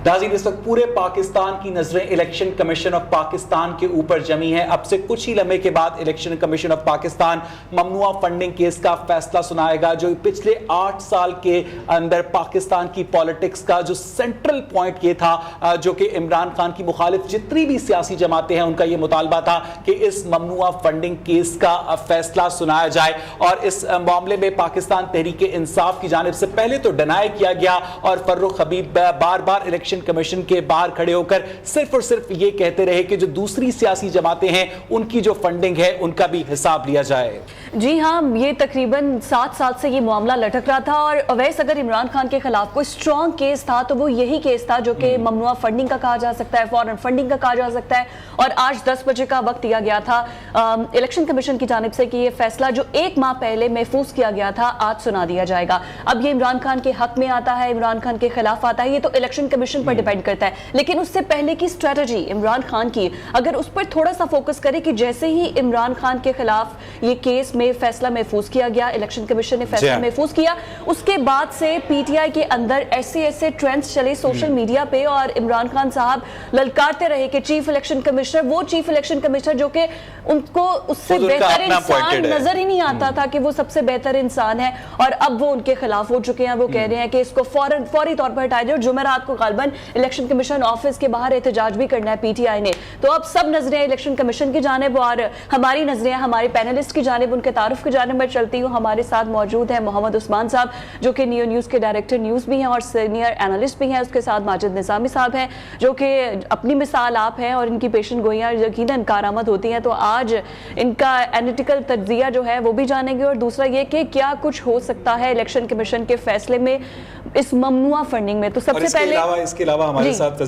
ناظرین اس وقت پورے پاکستان کی نظریں الیکشن کمیشن آف پاکستان کے اوپر جمی ہیں. اب سے کچھ ہی لمحے کے بعد الیکشن کمیشن آف پاکستان ممنوعہ فنڈنگ کیس کا فیصلہ سنائے گا, جو پچھلے 8 سال کے اندر پاکستان کی پالیٹکس کا جو سینٹرل پوائنٹ یہ تھا, جو کہ عمران خان کی مخالف جتنی بھی سیاسی جماعتیں ہیں ان کا یہ مطالبہ تھا کہ اس ممنوعہ فنڈنگ کیس کا فیصلہ سنایا جائے. اور اس معاملے میں پاکستان تحریک انصاف کی جانب سے پہلے تو ڈینائی کیا گیا, اور فروخ حبیب بار بار الیکشن کمیشن کے باہر کھڑے ہو کر صرف اور صرف یہ کہتے رہے کہ جو دوسری سیاسی جماعتیں ہیں ان کی جو فنڈنگ ہے ان کا بھی حساب لیا جائے. جی ہاں, یہ تقریباً 7 سال سے یہ معاملہ لٹک رہا تھا, اور اویس اگر عمران خان کے خلاف کوئی اسٹرانگ کیس تھا تو وہ یہی کیس تھا جو کہ ممنوعہ فنڈنگ کا کہا جا سکتا ہے, فورن فنڈنگ کا کہا جا سکتا ہے. اور آج 10 بجے کا وقت دیا گیا تھا الیکشن کمیشن کی جانب سے کہ یہ فیصلہ جو 1 ماہ پہلے محفوظ کیا گیا تھا آج سنا دیا جائے گا. اب یہ عمران خان کے حق میں آتا ہے, عمران خان کے خلاف آتا ہے, یہ تو الیکشن کمیشن پر ڈیپینڈ کرتا ہے. لیکن اس سے پہلے کی اسٹریٹجی عمران خان کی اگر اس پر تھوڑا سا فوکس کرے کہ جیسے ہی عمران خان کے خلاف یہ کیس میں فیصلہ محفوظ کیا گیا, الیکشن کمیشن نے فیصلہ محفوظ کیا, اس کے بعد سے پی ٹی آئی کے اندر ایسے ٹرینڈز چلے سوشل میڈیا پہ, اور عمران خان صاحب للکارتے رہے کہ چیف الیکشن کمشنر, وہ چیف الیکشن کمشنر جو کہ ان کو اس سے بہتر انسان نظر ہی نہیں آتا تھا کہ وہ سب سے بہتر انسان ہے, اور اب وہ ان کے خلاف ہو چکے ہیں. وہ کہہ رہے ہیں کہ اس کو فوری طور پر ہٹایا جائے, اور جمعرات کو غالباً الیکشن کمیشن آفس کے باہر احتجاج بھی کرنا ہے پی ٹی آئی نے. تو اب سب نظریں الیکشن کمیشن کی جانب اور ہماری نظریں ہمارے پینلسٹ کی جانب, ان کے تعارف کی جانب میں چلتی ہوں. ہمارے ساتھ موجود ہیں محمد عثمان صاحب جو کہ نیو نیوز کے ڈائریکٹر نیوز بھی ہیں اور سینئر اینالسٹ بھی ہیں. اس کے ساتھ ماجد نظامی صاحب ہیں جو کہ اپنی مثال آپ ہیں, اور ان کی پیشن گوئیاں یقیناً کارآمد ہوتی ہیں. تو آج ان کا اینالیٹیکل تجزیہ جو ہے وہ بھی جانیں گے, اور دوسرا یہ کہ کیا کچھ ہو سکتا ہے الیکشن کمیشن کے فیصلے میں اس ممنوعہ فنڈنگ میں. تو سب سے پہلے اس کے علاوہ ہمارے ساتھ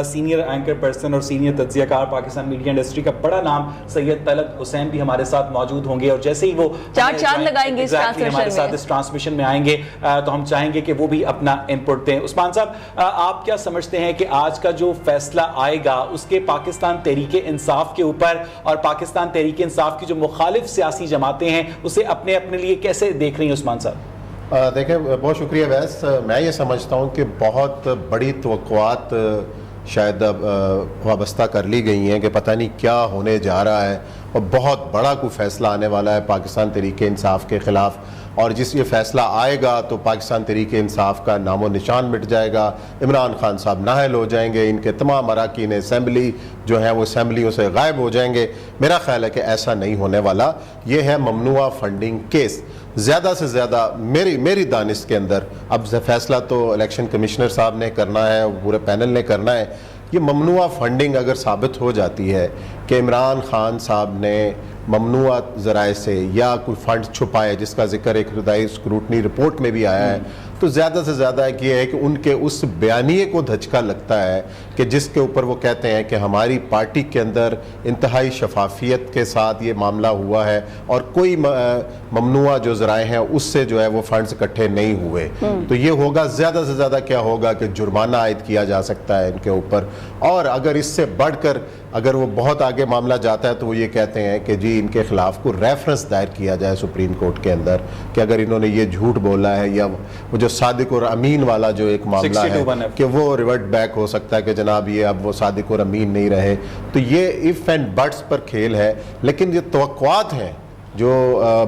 سینئر اینکر پرسن اور سینئر تجزیہ کار پاکستان میڈیا انڈسٹری کا بڑا نام سید طلعت حسین بھی ہمارے ساتھ موجود ہوں گے, اور جیسے ہی وہ چار لگائیں گے ہمارے ساتھ اس ٹرانسمیشن میں آئیں گے تو ہم چاہیں گے کہ وہ بھی اپنا انپٹ دیں. عثمان صاحب, آپ کیا سمجھتے ہیں کہ آج کا جو فیصلہ آئے گا اس کے پاکستان تحریک انصاف کے اوپر اور پاکستان تحریک انصاف کی جو مخالف سیاسی جماعتیں ہیں اسے اپنے لیے کیسے دیکھ رہی ہیں عثمان صاحب؟ دیکھیں, بہت شکریہ ویس. میں یہ سمجھتا ہوں کہ بہت بڑی توقعات شاید وابستہ کر لی گئی ہیں کہ پتہ نہیں کیا ہونے جا رہا ہے, اور بہت بڑا کوئی فیصلہ آنے والا ہے پاکستان تحریک انصاف کے خلاف, اور جس یہ فیصلہ آئے گا تو پاکستان تحریک انصاف کا نام و نشان مٹ جائے گا, عمران خان صاحب نااہل ہو جائیں گے, ان کے تمام اراکین اسمبلی جو ہیں وہ اسمبلیوں سے غائب ہو جائیں گے. میرا خیال ہے کہ ایسا نہیں ہونے والا. یہ ہے ممنوعہ فنڈنگ کیس. زیادہ سے زیادہ میری دانش کے اندر, اب فیصلہ تو الیکشن کمشنر صاحب نے کرنا ہے, پورے پینل نے کرنا ہے. یہ ممنوعہ فنڈنگ اگر ثابت ہو جاتی ہے کہ عمران خان صاحب نے ممنوعہ ذرائع سے یا کوئی فنڈ چھپائے, جس کا ذکر ایک ابتدائی اسکروٹنی رپورٹ میں بھی آیا ہے, تو زیادہ سے زیادہ ایک یہ ہے کہ ان کے اس بیانیے کو دھچکا لگتا ہے کہ جس کے اوپر وہ کہتے ہیں کہ ہماری پارٹی کے اندر انتہائی شفافیت کے ساتھ یہ معاملہ ہوا ہے, اور کوئی ممنوعہ جو ذرائع ہیں اس سے جو ہے وہ فنڈز اکٹھے نہیں ہوئے. تو یہ ہوگا, زیادہ سے زیادہ کیا ہوگا کہ جرمانہ عائد کیا جا سکتا ہے ان کے اوپر. اور اگر اس سے بڑھ کر اگر وہ بہت آگے معاملہ جاتا ہے تو وہ یہ کہتے ہیں کہ جی ان کے خلاف کوئی ریفرنس دائر کیا جائے سپریم کورٹ کے اندر کہ اگر انہوں نے یہ جھوٹ بولا ہے, یا وہ جو صادق اور امین والا جو ایک معاملہ ہے کہ وہ ریورٹ بیک ہو سکتا ہے کہ جناب یہ اب وہ صادق اور امین نہیں رہے. تو یہ اف اینڈ بٹس پر کھیل ہے. لیکن یہ توقعات ہیں جو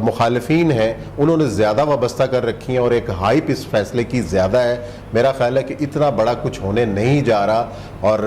مخالفین ہیں انہوں نے زیادہ وابستہ کر رکھی ہیں, اور ایک ہائپ اس فیصلے کی زیادہ ہے. میرا خیال ہے کہ اتنا بڑا کچھ ہونے نہیں جا رہا, اور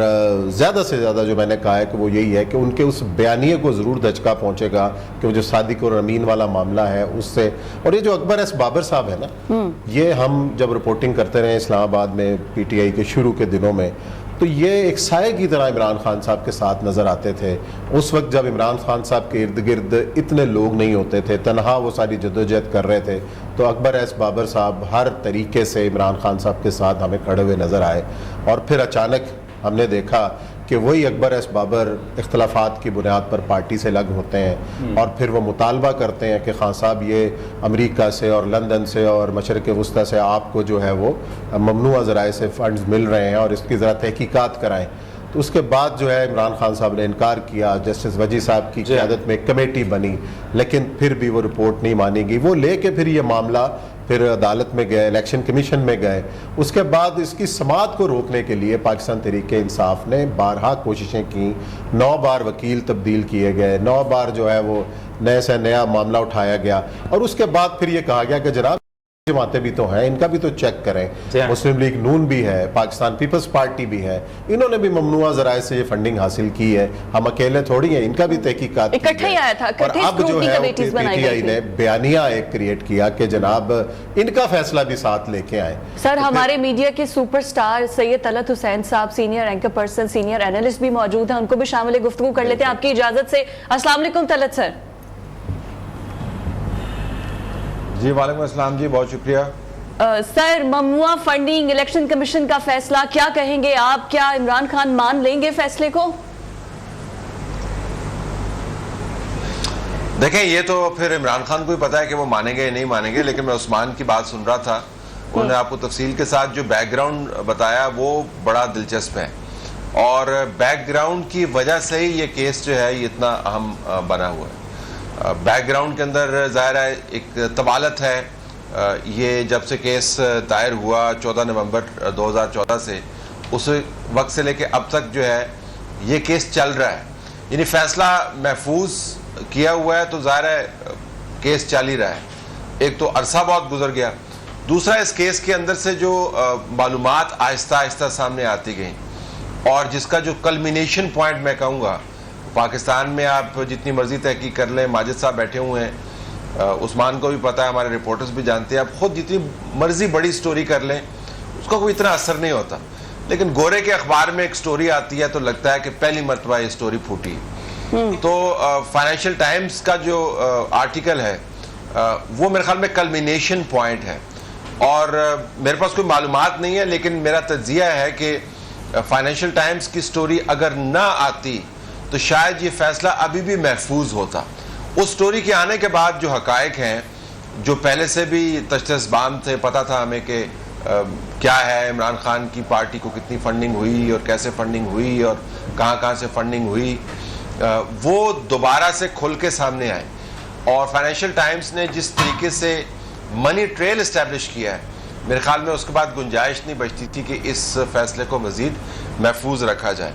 زیادہ سے زیادہ جو میں نے کہا ہے کہ وہ یہی ہے کہ ان کے اس بیانیے کو ضرور دھچکا پہنچے گا کہ وہ جو صادق اور امین والا معاملہ ہے اس سے. اور یہ جو اکبر ایس بابر صاحب ہے نا, یہ ہم جب رپورٹنگ کرتے رہے اسلام آباد میں پی ٹی آئی کے شروع کے دنوں میں, تو یہ ایک سائے کی طرح عمران خان صاحب کے ساتھ نظر آتے تھے. اس وقت جب عمران خان صاحب کے ارد گرد اتنے لوگ نہیں ہوتے تھے, تنہا وہ ساری جدوجہد کر رہے تھے, تو اکبر ایس بابر صاحب ہر طریقے سے عمران خان صاحب کے ساتھ ہمیں کھڑے ہوئے نظر آئے. اور پھر اچانک ہم نے دیکھا کہ وہی اکبر ایس بابر اختلافات کی بنیاد پر پارٹی سے الگ ہوتے ہیں, اور پھر وہ مطالبہ کرتے ہیں کہ خان صاحب یہ امریکہ سے اور لندن سے اور مشرق وسطی سے آپ کو جو ہے وہ ممنوعہ ذرائع سے فنڈز مل رہے ہیں, اور اس کی ذرا تحقیقات کرائیں. تو اس کے بعد جو ہے عمران خان صاحب نے انکار کیا, جسٹس وجی صاحب کی قیادت میں ایک کمیٹی بنی, لیکن پھر بھی وہ رپورٹ نہیں مانی گئی. وہ لے کے پھر یہ معاملہ پھر عدالت میں گئے, الیکشن کمیشن میں گئے. اس کے بعد اس کی سماعت کو روکنے کے لیے پاکستان تحریک انصاف نے بارہا کوششیں کی, 9 بار وکیل تبدیل کیے گئے, 9 بار جو ہے وہ نئے سے نیا معاملہ اٹھایا گیا, اور اس کے بعد پھر یہ کہا گیا کہ جناب جماعتیں بھی تو ہیں, ان کا بھی تو چیک کریں. مسلم لیگ نون بھی ہے, پاکستان پیپلز پارٹی بھی ہے, انہوں نے بھی ممنوع ذرائع سے یہ فنڈنگ حاصل کی ہے, ہم اکیلے تھوڑی ہیں, ان کا بھی تحقیقات اکٹھے ہی آیا تھا. اور اب جو ہے پی ٹی آئی نے بیانیہ ایک کریٹ کیا کہ جناب ان کا فیصلہ بھی ساتھ لے کے آئیں. سر ہمارے میڈیا کے سپر سٹار سید طلعت حسین صاحب, senior anchor person, senior analyst بھی موجود ہیں, ان کو بھی شامل گفتگو کر لیتے ہیں آپ کی اجازت سے. السلام علیکم طلعت سر. جی وعلیکم السلام جی, بہت شکریہ. سر ممنوع فنڈنگ, الیکشن کمیشن کا فیصلہ, کیا کہیں گے آپ؟ کیا عمران خان مان لیں گے فیصلے کو؟ دیکھیں یہ تو پھر عمران خان کو ہی پتا ہے کہ وہ مانیں گے یا نہیں مانیں گے, لیکن میں عثمان کی بات سن رہا تھا, انہوں نے آپ کو تفصیل کے ساتھ جو بیک گراؤنڈ بتایا وہ بڑا دلچسپ ہے, اور بیک گراؤنڈ کی وجہ سے ہی یہ کیس جو ہے یہ اتنا اہم بنا ہوا ہے. بیک گراؤنڈ کے اندر ظاہر ہے ایک طوالت ہے. یہ جب سے کیس دائر ہوا 14 نومبر 2014 سے, اس وقت سے لے کے اب تک جو ہے یہ کیس چل رہا ہے, یعنی فیصلہ محفوظ کیا ہوا ہے تو ظاہر ہے کیس چل ہی رہا ہے. ایک تو عرصہ بہت گزر گیا, دوسرا اس کیس کے اندر سے جو معلومات آہستہ آہستہ سامنے آتی گئیں, اور جس کا جو کلمینیشن پوائنٹ میں کہوں گا, پاکستان میں آپ جتنی مرضی تحقیق کر لیں, ماجد صاحب بیٹھے ہوئے ہیں, عثمان کو بھی پتا ہے, ہمارے رپورٹرز بھی جانتے ہیں, آپ خود جتنی مرضی بڑی سٹوری کر لیں اس کا کوئی اتنا اثر نہیں ہوتا, لیکن گورے کے اخبار میں ایک سٹوری آتی ہے تو لگتا ہے کہ پہلی مرتبہ یہ سٹوری پھوٹی. تو فائنینشیل ٹائمز کا جو آرٹیکل ہے وہ میرے خیال میں کلمینیشن پوائنٹ ہے, اور میرے پاس کوئی معلومات نہیں ہے, لیکن میرا تجزیہ ہے کہ فائنینشیل ٹائمز کی سٹوری اگر نہ آتی تو شاید یہ فیصلہ ابھی بھی محفوظ ہوتا. اس سٹوری کے آنے کے بعد جو حقائق ہیں, جو پہلے سے بھی تشخیص بام تھے, پتا تھا ہمیں کہ کیا ہے عمران خان کی پارٹی کو کتنی فنڈنگ ہوئی اور کیسے فنڈنگ ہوئی اور کہاں کہاں سے فنڈنگ ہوئی, وہ دوبارہ سے کھل کے سامنے آئے. اور فائنینشیل ٹائمز نے جس طریقے سے منی ٹریل اسٹیبلش کیا ہے, میرے خیال میں اس کے بعد گنجائش نہیں بچتی تھی کہ اس فیصلے کو مزید محفوظ رکھا جائے.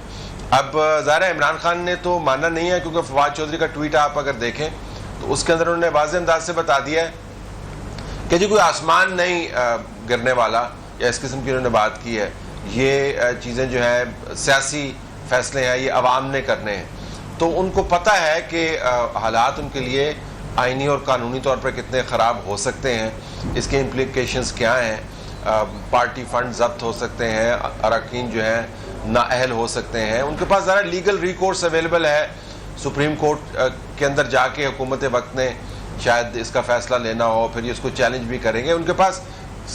اب ظاہر عمران خان نے تو ماننا نہیں ہے, کیونکہ فواد چودھری کا ٹویٹ آپ اگر دیکھیں تو اس کے اندر انہوں نے واضح انداز سے بتا دیا ہے کہ جی کوئی آسمان نہیں گرنے والا, یا اس قسم کی انہوں نے بات کی ہے. یہ چیزیں جو ہیں سیاسی فیصلے ہیں, یہ عوام نے کرنے ہیں, تو ان کو پتہ ہے کہ حالات ان کے لیے آئینی اور قانونی طور پر کتنے خراب ہو سکتے ہیں, اس کے امپلیکیشنز کیا ہیں. پارٹی فنڈ ضبط ہو سکتے ہیں, اراکین جو ہیں نااہل ہو سکتے ہیں, ان کے پاس ذرا لیگل ریکورس اویلیبل ہے. سپریم کورٹ کے اندر جا کے حکومت وقت نے شاید اس کا فیصلہ لینا ہو, پھر یہ اس کو چیلنج بھی کریں گے, ان کے پاس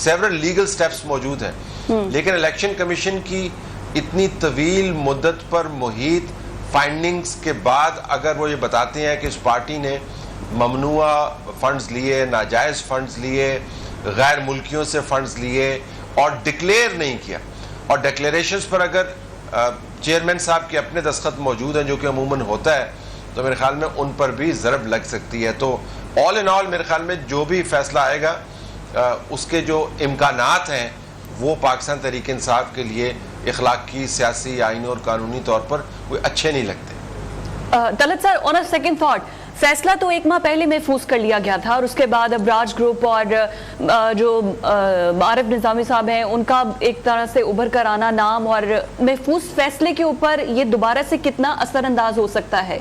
سیورل لیگل سٹیپس موجود ہیں. لیکن الیکشن کمیشن کی اتنی طویل مدت پر محیط فائنڈنگز کے بعد اگر وہ یہ بتاتے ہیں کہ اس پارٹی نے ممنوع فنڈز لیے, ناجائز فنڈز لیے, غیر ملکیوں سے فنڈز لیے اور ڈکلیئر نہیں کیا, اور ڈکلیریشنز پر اگر چیئرمین صاحب کے اپنے دستخط موجود ہیں جو کہ عموماً ہوتا ہے, تو میرے خیال میں ان پر بھی ضرب لگ سکتی ہے. تو آل ان آل میرے خیال میں جو بھی فیصلہ آئے گا اس کے جو امکانات ہیں وہ پاکستان تحریک انصاف کے لیے اخلاقی, سیاسی, آئینی اور قانونی طور پر کوئی اچھے نہیں لگتے. طلعت سر, آن اے سیکنڈ تھاٹ, فیصلہ تو 1 ماہ پہلے محفوظ کر لیا گیا تھا, اور اس کے بعد ابراج گروپ اور جو عارف نظامی صاحب ہیں ان کا ایک طرح سے ابھر کر آنا نام, اور محفوظ فیصلے کے اوپر یہ دوبارہ سے کتنا اثر انداز ہو سکتا ہے؟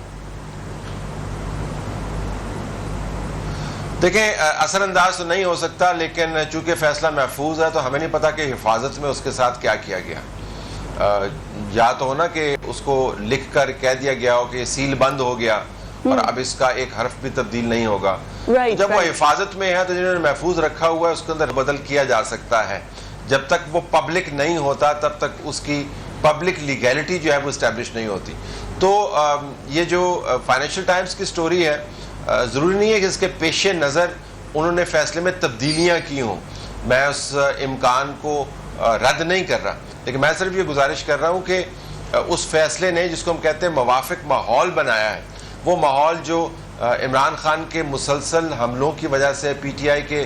دیکھیں اثر انداز تو نہیں ہو سکتا, لیکن چونکہ فیصلہ محفوظ ہے تو ہمیں نہیں پتا کہ حفاظت میں اس کے ساتھ کیا کیا گیا. یا تو ہونا کہ اس کو لکھ کر کہہ دیا گیا ہو کہ یہ سیل بند ہو گیا اور اب اس کا ایک حرف بھی تبدیل نہیں ہوگا. جب وہ حفاظت میں ہے تو جنہوں نے محفوظ رکھا ہوا ہے اس کے اندر بدل کیا جا سکتا ہے. جب تک وہ پبلک نہیں ہوتا تب تک اس کی پبلک لیگیلٹی جو ہے وہ اسٹیبلش نہیں ہوتی. تو یہ جو فائنینشیل ٹائمز کی سٹوری ہے, ضروری نہیں ہے کہ اس کے پیش نظر انہوں نے فیصلے میں تبدیلیاں کی ہوں, میں اس امکان کو رد نہیں کر رہا, لیکن میں صرف یہ گزارش کر رہا ہوں کہ اس فیصلے نے جس کو ہم کہتے ہیں موافق ماحول بنایا ہے, وہ ماحول جو عمران خان کے مسلسل حملوں کی وجہ سے, پی ٹی آئی کے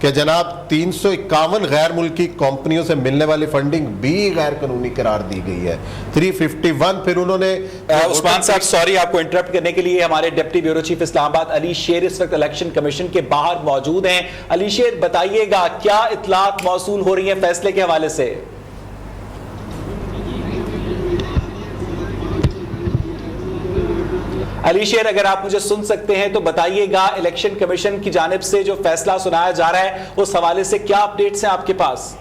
کہ جناب 351 غیر ملکی کمپنیوں سے ملنے والی فنڈنگ بھی غیر قانونی قرار دی گئی ہے. 351 پھر انہوں نے عثمان صاحب سوری آپ کو انٹرپٹ کرنے کے لیے ہمارے ڈپٹی بیورو چیف اسلام آباد علی شیر اس وقت الیکشن کمیشن کے باہر موجود ہیں. علی شیر بتائیے گا کیا اطلاعات موصول ہو رہی ہیں فیصلے کے حوالے سے؟ علی شیر اگر آپ مجھے سن سکتے ہیں تو بتائیے گا الیکشن کمیشن کی جانب سے جو فیصلہ سنایا جا رہا ہے اس حوالے سے کیا اپڈیٹس ہیں آپ کے پاس؟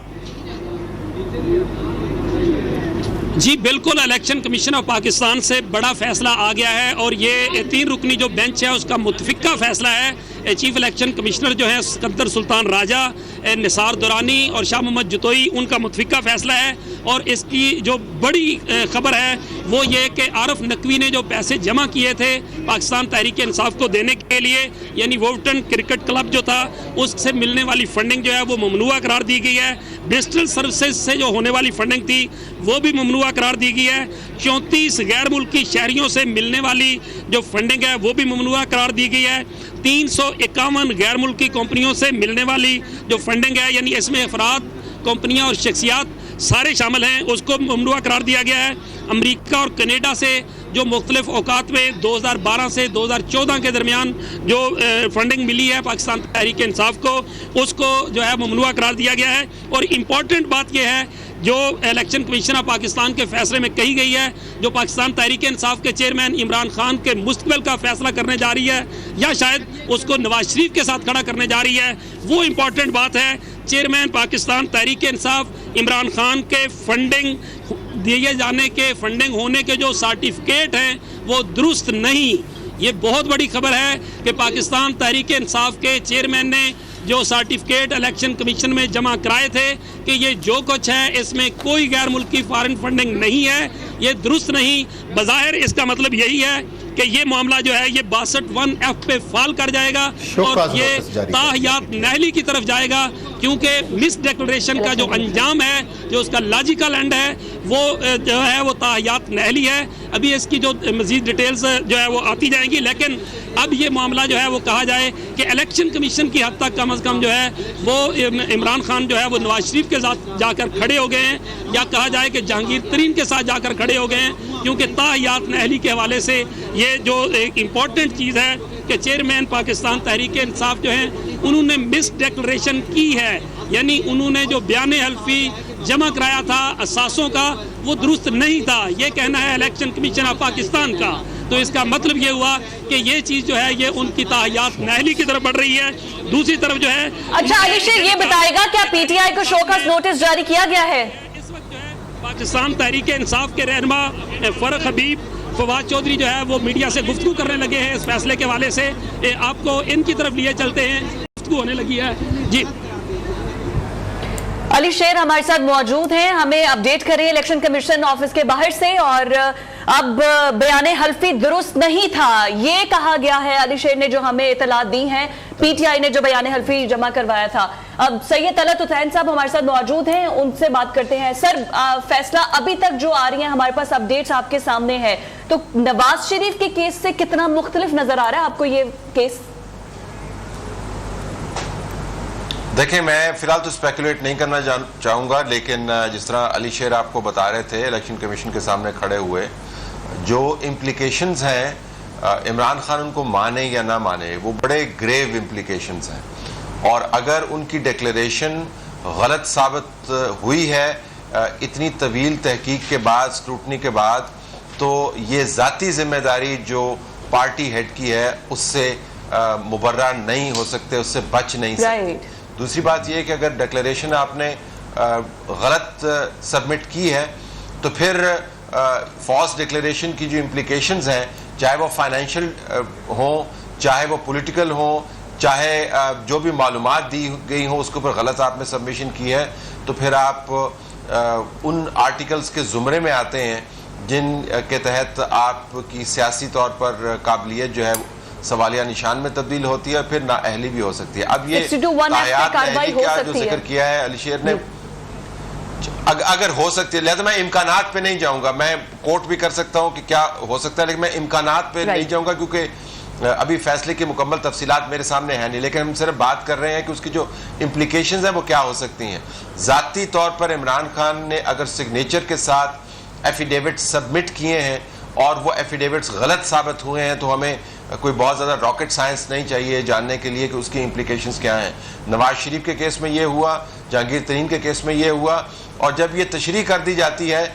جی بالکل، الیکشن کمیشن آف پاکستان سے بڑا فیصلہ آ گیا ہے اور یہ 3 رکنی جو بینچ ہے اس کا متفقہ فیصلہ ہے. چیف الیکشن کمشنر جو ہیں اسکندر سلطان راجہ، نثار دورانی اور شاہ محمد جتوئی، ان کا متفقہ فیصلہ ہے. اور اس کی جو بڑی خبر ہے وہ یہ کہ عارف نقوی نے جو پیسے جمع کیے تھے پاکستان تحریک انصاف کو دینے کے لیے، یعنی وولٹن کرکٹ کلب جو تھا، اس سے ملنے والی فنڈنگ جو ہے وہ ممنوع قرار دی گئی ہے. برسٹل سروسز سے جو ہونے والی فنڈنگ تھی وہ بھی ممنوع قرار دی گئی ہے. 34 غیر ملکی شہریوں سے ملنے والی جو فنڈنگ ہے وہ بھی ممنوع قرار دی گئی ہے. 351 غیر ملکی کمپنیوں سے ملنے والی جو فنڈنگ ہے، یعنی اس میں افراد، کمپنیاں اور شخصیات سارے شامل ہیں، اس کو ممنوع قرار دیا گیا ہے. امریکہ اور کینیڈا سے جو مختلف اوقات میں 2012 سے 2014 کے درمیان جو فنڈنگ ملی ہے پاکستان تحریک انصاف کو، اس کو جو ہے ممنوع قرار دیا گیا ہے. اور امپورٹنٹ بات یہ ہے جو الیکشن کمیشن آف پاکستان کے فیصلے میں کہی گئی ہے، جو پاکستان تحریک انصاف کے چیئرمین عمران خان کے مستقبل کا فیصلہ کرنے جا رہی ہے یا شاید اس کو نواز شریف کے ساتھ کھڑا کرنے جا رہی ہے، وہ امپورٹنٹ بات ہے. چیئرمین پاکستان تحریک انصاف عمران خان کے فنڈنگ دیے جانے کے، فنڈنگ ہونے کے جو سرٹیفکیٹ ہیں وہ درست نہیں. یہ بہت بڑی خبر ہے کہ پاکستان تحریک انصاف کے چیئرمین نے جو سرٹیفکیٹ الیکشن کمیشن میں جمع کرائے تھے کہ یہ جو کچھ ہے اس میں کوئی غیر ملکی فارن فنڈنگ نہیں ہے، یہ درست نہیں. بظاہر اس کا مطلب یہی ہے کہ یہ معاملہ جو ہے یہ 62(1)(f) پہ فال کر جائے گا اور یہ تاحیات نہلی کی طرف جائے گا، کیونکہ مس ڈیکلریشن کا جو انجام ہے، جو اس کا لاجیکل اینڈ ہے، وہ جو ہے وہ تاحیات نہلی ہے. ابھی اس کی جو مزید ڈیٹیلز جو ہے وہ آتی جائیں گی، لیکن اب یہ معاملہ جو ہے وہ کہا جائے کہ الیکشن کمیشن کی حد تک کم از کم جو ہے وہ عمران خان جو ہے وہ نواز شریف کے ساتھ جا کر کھڑے ہو گئے ہیں، یا کہا جائے کہ جہانگیر ترین کے ساتھ جا کر کھڑے ہو گئے ہیں، کیونکہ تاحیات نہلی کے حوالے سے یہ جو ایک امپورٹنٹ چیز ہے کہ چیئرمین پاکستان تحریک انصاف جو ہیں انہوں نے مس ڈیکلریشن کی ہے، یعنی انہوں نے جو بیان حلفی جمع کرایا تھا اساسوں کا وہ درست نہیں تھا، یہ کہنا ہے الیکشن کمیشن آف پاکستان کا. تو اس کا مطلب یہ ہوا کہ یہ چیز جو ہے یہ ان کی تاحیات نہلی کی طرف بڑھ رہی ہے. دوسری طرف جو ہے اچھا علی شیر یہ بتائے گا کیا پی ٹی آئی کو شوکاز نوٹس جاری کیا گیا ہے؟ اس وقت جو ہے پاکستان تحریک انصاف کے رہنما فرق حبیب فواد چودھری جو ہے وہ میڈیا سے گفتگو کرنے لگے ہیں اس فیصلے کے حوالے سے. آپ کو ان کی طرف لیے چلتے ہیں، گفتگو ہونے لگی ہے. جی علی شیر ہمارے ساتھ موجود ہیں، ہمیں اپڈیٹ کریں الیکشن کمیشن آفس کے باہر سے. اور اب بیان حلفی درست نہیں تھا یہ کہا گیا ہے، علی شیر نے جو ہمیں اطلاعات دی ہیں، پی ٹی آئی نے جو بیان حلفی جمع کروایا تھا. اب سید طلعت حسین صاحب ہمارے ساتھ موجود ہیں، ان سے بات کرتے ہیں. سر فیصلہ ابھی تک جو آ رہی ہیں ہمارے پاس اپڈیٹس آپ کے سامنے ہے، تو نواز شریف کے کیس سے کتنا مختلف نظر آ رہا ہے آپ کو یہ کیس؟ دیکھیں میں فی الحال تو اسپیکولیٹ نہیں کرنا چاہوں گا، لیکن جس طرح علی شیر آپ کو بتا رہے تھے الیکشن کمیشن کے سامنے کھڑے ہوئے، جو امپلیکیشنز ہیں عمران خان ان کو مانے یا نہ مانے وہ بڑے گریو امپلیکیشنز ہیں. اور اگر ان کی ڈکلیریشن غلط ثابت ہوئی ہے اتنی طویل تحقیق کے بعد، اسکروٹنی کے بعد، تو یہ ذاتی ذمہ داری جو پارٹی ہیڈ کی ہے اس سے مبرہ نہیں ہو سکتے، اس سے بچ نہیں سکتے. دوسری بات یہ کہ اگر ڈکلیریشن آپ نے غلط سبمٹ کی ہے تو پھر فالس ڈکلیریشن کی جو امپلیکیشنز ہیں، چاہے وہ فائنینشیل ہوں، چاہے وہ پولیٹیکل ہوں، چاہے جو بھی معلومات دی گئی ہوں اس کے اوپر غلط آپ نے سبمیشن کی ہے، تو پھر آپ ان آرٹیکلز کے زمرے میں آتے ہیں جن کے تحت آپ کی سیاسی طور پر قابلیت جو ہے سوالیہ نشان میں تبدیل ہوتی ہے اور پھر نااہلی بھی ہو سکتی ہے. اب یہ تاحیات نہلی کا جو ذکر کیا ہے علی شیر نے، اگر ہو سکتی ہے، لہذا میں امکانات پہ نہیں جاؤں گا. میں کوٹ بھی کر سکتا ہوں کہ کیا ہو سکتا ہے، لیکن میں امکانات پہ نہیں جاؤں گا، کیونکہ ابھی فیصلے کی مکمل تفصیلات میرے سامنے ہیں نہیں، لیکن ہم صرف بات کر رہے ہیں کہ اس کی جو امپلیکیشنز ہیں وہ کیا ہو سکتی ہیں. ذاتی طور پر عمران خان نے اگر سگنیچر کے ساتھ ایفیڈیوٹ سبمٹ کیے ہیں اور وہ ایفیڈیوٹس غلط ثابت ہوئے ہیں تو ہمیں کوئی بہت زیادہ راکٹ سائنس نہیں چاہیے جاننے کے لیے کہ اس کی امپلیکیشنز کیا ہیں. نواز شریف کے کیس میں یہ ہوا، جہانگیر ترین کے کیس میں یہ ہوا، اور جب یہ تشریح کر دی جاتی ہے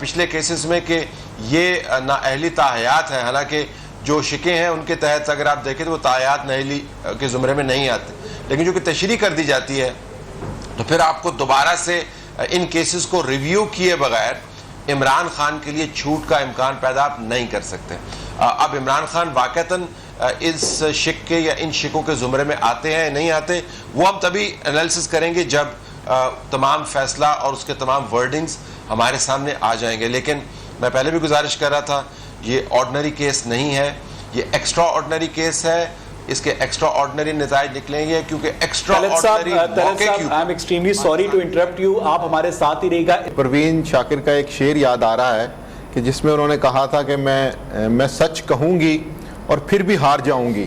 پچھلے کیسز میں کہ یہ نااہلی تاحیات ہے، حالانکہ جو شکیں ہیں ان کے تحت اگر آپ دیکھیں تو وہ تاحیات نااہلی کے زمرے میں نہیں آتے، لیکن جو کہ تشریح کر دی جاتی ہے تو پھر آپ کو دوبارہ سے ان کیسز کو ریویو کیے بغیر عمران خان کے لیے چھوٹ کا امکان پیدا آپ نہیں کر سکتے. اب عمران خان واقعتاً اس شک کے یا ان شکوں کے زمرے میں آتے ہیں نہیں آتے، وہ ہم تبھی انالیسس کریں گے جب تمام فیصلہ اور اس کے تمام ورڈنگز ہمارے سامنے آ جائیں گے. لیکن میں پہلے بھی گزارش کر رہا تھا، یہ آرڈنری کیس نہیں ہے، یہ ایکسٹرا آرڈنری کیس ہے. اس کے ایکسٹرا آرڈنری نتائج نکلیں گے کیونکہ ایکسٹرا آرڈنری موقع کیوں. I'm extremely sorry to interrupt you. آپ ہمارے ساتھ ہی رہے گا. پروین شاکر کا ایک شعر یاد آ رہا ہے کہ جس میں انہوں نے کہا تھا کہ میں سچ کہوں گی اور پھر بھی ہار جاؤں گی،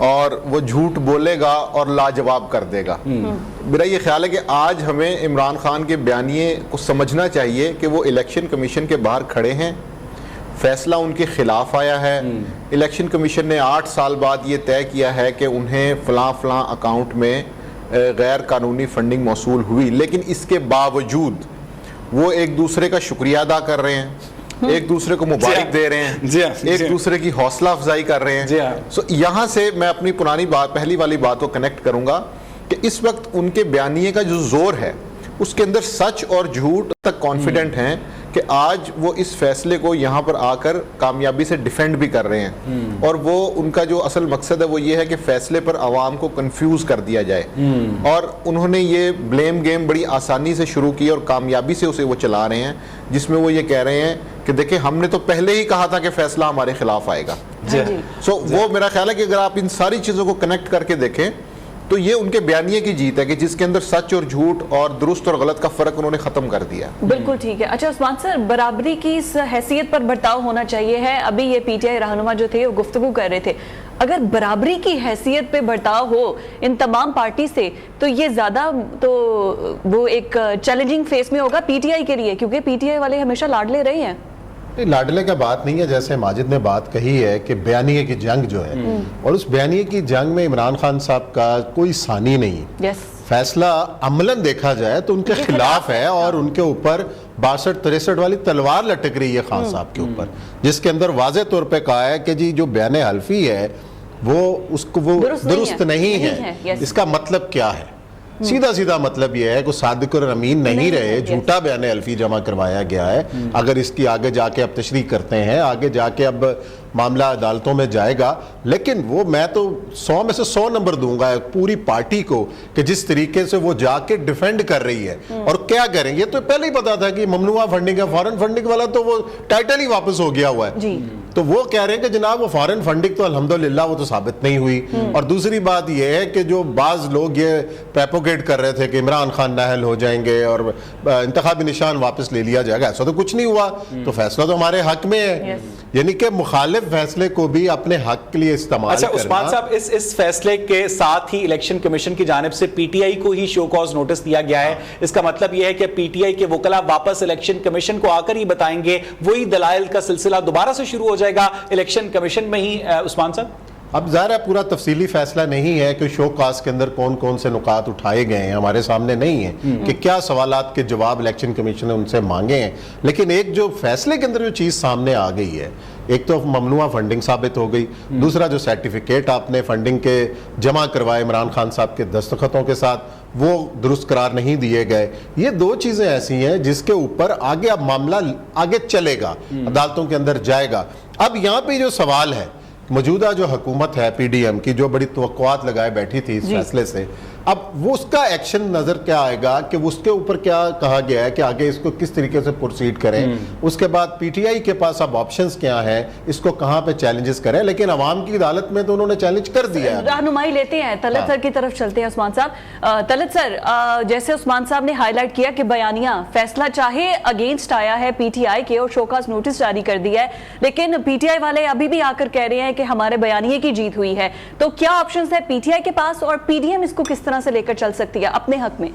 اور وہ جھوٹ بولے گا اور لاجواب کر دے گا. میرا یہ خیال ہے کہ آج ہمیں عمران خان کے بیانیے کو سمجھنا چاہیے کہ وہ الیکشن کمیشن کے باہر کھڑے ہیں، فیصلہ ان کے خلاف آیا ہے. الیکشن کمیشن نے 8 سال بعد یہ طے کیا ہے کہ انہیں فلاں اکاؤنٹ میں غیر قانونی فنڈنگ موصول ہوئی، لیکن اس کے باوجود وہ ایک دوسرے کا شکریہ ادا کر رہے ہیں، ایک دوسرے کو مبارک دے رہے ہیں، ایک دوسرے کی حوصلہ افزائی کر رہے ہیں. سو یہاں سے میں اپنی پہلی والی بات کو کنیکٹ کروں گا کہ اس وقت ان کے بیانیے کا جو زور ہے اس کے اندر سچ اور جھوٹ تک کانفیڈنٹ ہیں کہ آج وہ اس فیصلے کو یہاں پر آ کر کامیابی سے ڈیفینڈ بھی کر رہے ہیں. اور وہ ان کا جو اصل مقصد ہے وہ یہ ہے کہ فیصلے پر عوام کو کنفیوز کر دیا جائے، اور انہوں نے یہ بلیم گیم بڑی آسانی سے شروع کی اور کامیابی سے اسے وہ چلا رہے ہیں، جس میں وہ یہ کہہ رہے ہیں کہ دیکھیں ہم نے تو پہلے ہی کہا تھا کہ فیصلہ ہمارے خلاف آئے گا. سو وہ میرا خیال ہے کہ اگر آپ ان ساری چیزوں کو کنیکٹ کر کے دیکھیں تو یہ ان کے بیانیے کی جیت ہے کہ جس کے اندر سچ اور جھوٹ اور درست اور غلط کا فرق انہوں نے ختم کر دیا. بالکل ٹھیک ہے. اچھا عثمان سر، برابری کی اس حیثیت پر برتاؤ ہونا چاہیے ہے. ابھی یہ پی ٹی آئی رہنما جو تھے وہ گفتگو کر رہے تھے، اگر برابری کی حیثیت پہ برتاؤ ہو ان تمام پارٹی سے تو یہ زیادہ تو وہ ایک چیلنجنگ فیس میں ہوگا پی ٹی آئی کے لیے، کیونکہ پی ٹی آئی والے ہمیشہ لاڈلے رہے ہیں. لاڈلے کا بات نہیں ہے، جیسے ماجد نے بات کہی ہے کہ بیانیے کی جنگ جو ہے، اور اس بیانیے کی جنگ میں عمران خان صاحب کا کوئی ثانی نہیں. فیصلہ عملاً دیکھا جائے تو ان کے خلاف ہے، اور ان کے اوپر 62-63 والی تلوار لٹک رہی ہے خان صاحب کے اوپر، جس کے اندر واضح طور پہ کہا ہے کہ جی جو بیان حلفی ہے وہ اس کو وہ درست نہیں ہے. اس کا مطلب کیا ہے؟ سیدھا مطلب یہ ہے کہ صادق اور امین نہیں رہے، جھوٹا بیان حلفی جمع کروایا گیا ہے. اگر اس کی آگے جا کے اب تشریح کرتے ہیں، آگے جا کے اب معاملہ عدالتوں میں جائے گا، لیکن وہ میں تو 100 میں سے 100 نمبر دوں گا پوری پارٹی کو کہ جس طریقے سے وہ جا کے ڈیفینڈ کر رہی ہے. اور کیا کریں گے؟ یہ تو پہلے ہی پتا تھا کہ ممنوعہ فنڈنگ ہے، فارن فنڈنگ والا تو وہ ٹائٹل ہی واپس ہو گیا ہوا ہے. تو وہ کہہ رہے ہیں کہ جناب وہ فارن فنڈنگ تو الحمدللہ وہ تو ثابت نہیں ہوئی. اور دوسری بات یہ ہے کہ جو بعض لوگ یہ پیپوگیٹ کر رہے تھے کہ عمران خان نااہل ہو جائیں گے اور انتخابی نشان واپس لے لیا جائے گا، ایسا تو کچھ نہیں ہوا. تو فیصلہ تو ہمارے حق میں ہے، یعنی کہ مخالف فیصلے کو بھی اپنے حق کے لیے استعمال کرنا. اچھا عثمان صاحب، اس فیصلے کے ساتھ ہی الیکشن کمیشن کی جانب سے پی ٹی آئی کو ہی شو کاز نوٹس دیا گیا ہے. اس کا مطلب یہ ہے کہ پی ٹی آئی کے وکلاء واپس الیکشن کمیشن کو آ کر ہی بتائیں گے، وہی دلائل کا سلسلہ دوبارہ سے شروع ہو جائے گا الیکشن کمیشن میں ہی. عثمان صاحب، اب ظاہر ہے پورا تفصیلی فیصلہ نہیں ہے کہ شو کاز کے اندر کون کون سے نکات اٹھائے گئے ہیں، ہمارے سامنے نہیں ہے کہ کیا سوالات کے جواب الیکشن کمیشن نے ان سے مانگے ہیں. لیکن ایک جو فیصلے کے اندر جو چیز سامنے آ گئی ہے، ایک تو ممنوعہ فنڈنگ ثابت ہو گئی، دوسرا جو سرٹیفکیٹ آپ نے فنڈنگ کے جمع کروائے عمران خان صاحب کے دستخطوں کے ساتھ وہ درست قرار نہیں دیے گئے. یہ دو چیزیں ایسی ہیں جس کے اوپر آگے اب معاملہ آگے چلے گا، عدالتوں کے اندر جائے گا. اب یہاں پہ جو سوال ہے، موجودہ جو حکومت ہے پی ڈی ایم کی، جو بڑی توقعات لگائے بیٹھی تھی اس فیصلے سے، اب وہ اس کا ایکشن نظر کیا آئے گا کہ اس کے اوپر کیا کہا گیا ہے کہ آگے اس کو کس طریقے سے پروسیڈ کریں. اس کے بعد پی ٹی آئی کے پاس اب آپشنز کیا ہیں، اس کو کہاں پہ چیلنجز کریں. لیکن عوام کی عدالت میں تو انہوں نے چیلنج کر دیا ہے. رہنمائی لیتے ہیں، طلعت سر کی طرف چلتے ہیں. عثمان صاحب، طلعت سر، جیسے عثمان صاحب نے ہائی لائٹ کیا کہ بیانیہ فیصلہ چاہے اگینسٹ آیا ہے پی ٹی آئی کے اور شو کاز نوٹس جاری کر دیا ہے، لیکن پی ٹی آئی والے ابھی بھی آ کر کہہ رہے ہیں کہ ہمارے بیانیے کی جیت ہوئی ہے. تو کیا آپشنز ہے پی ٹی آئی کے پاس اور پی ڈی ایم اس کو کس طرح سے لے کر چل سکتی ہے اپنے حق میں؟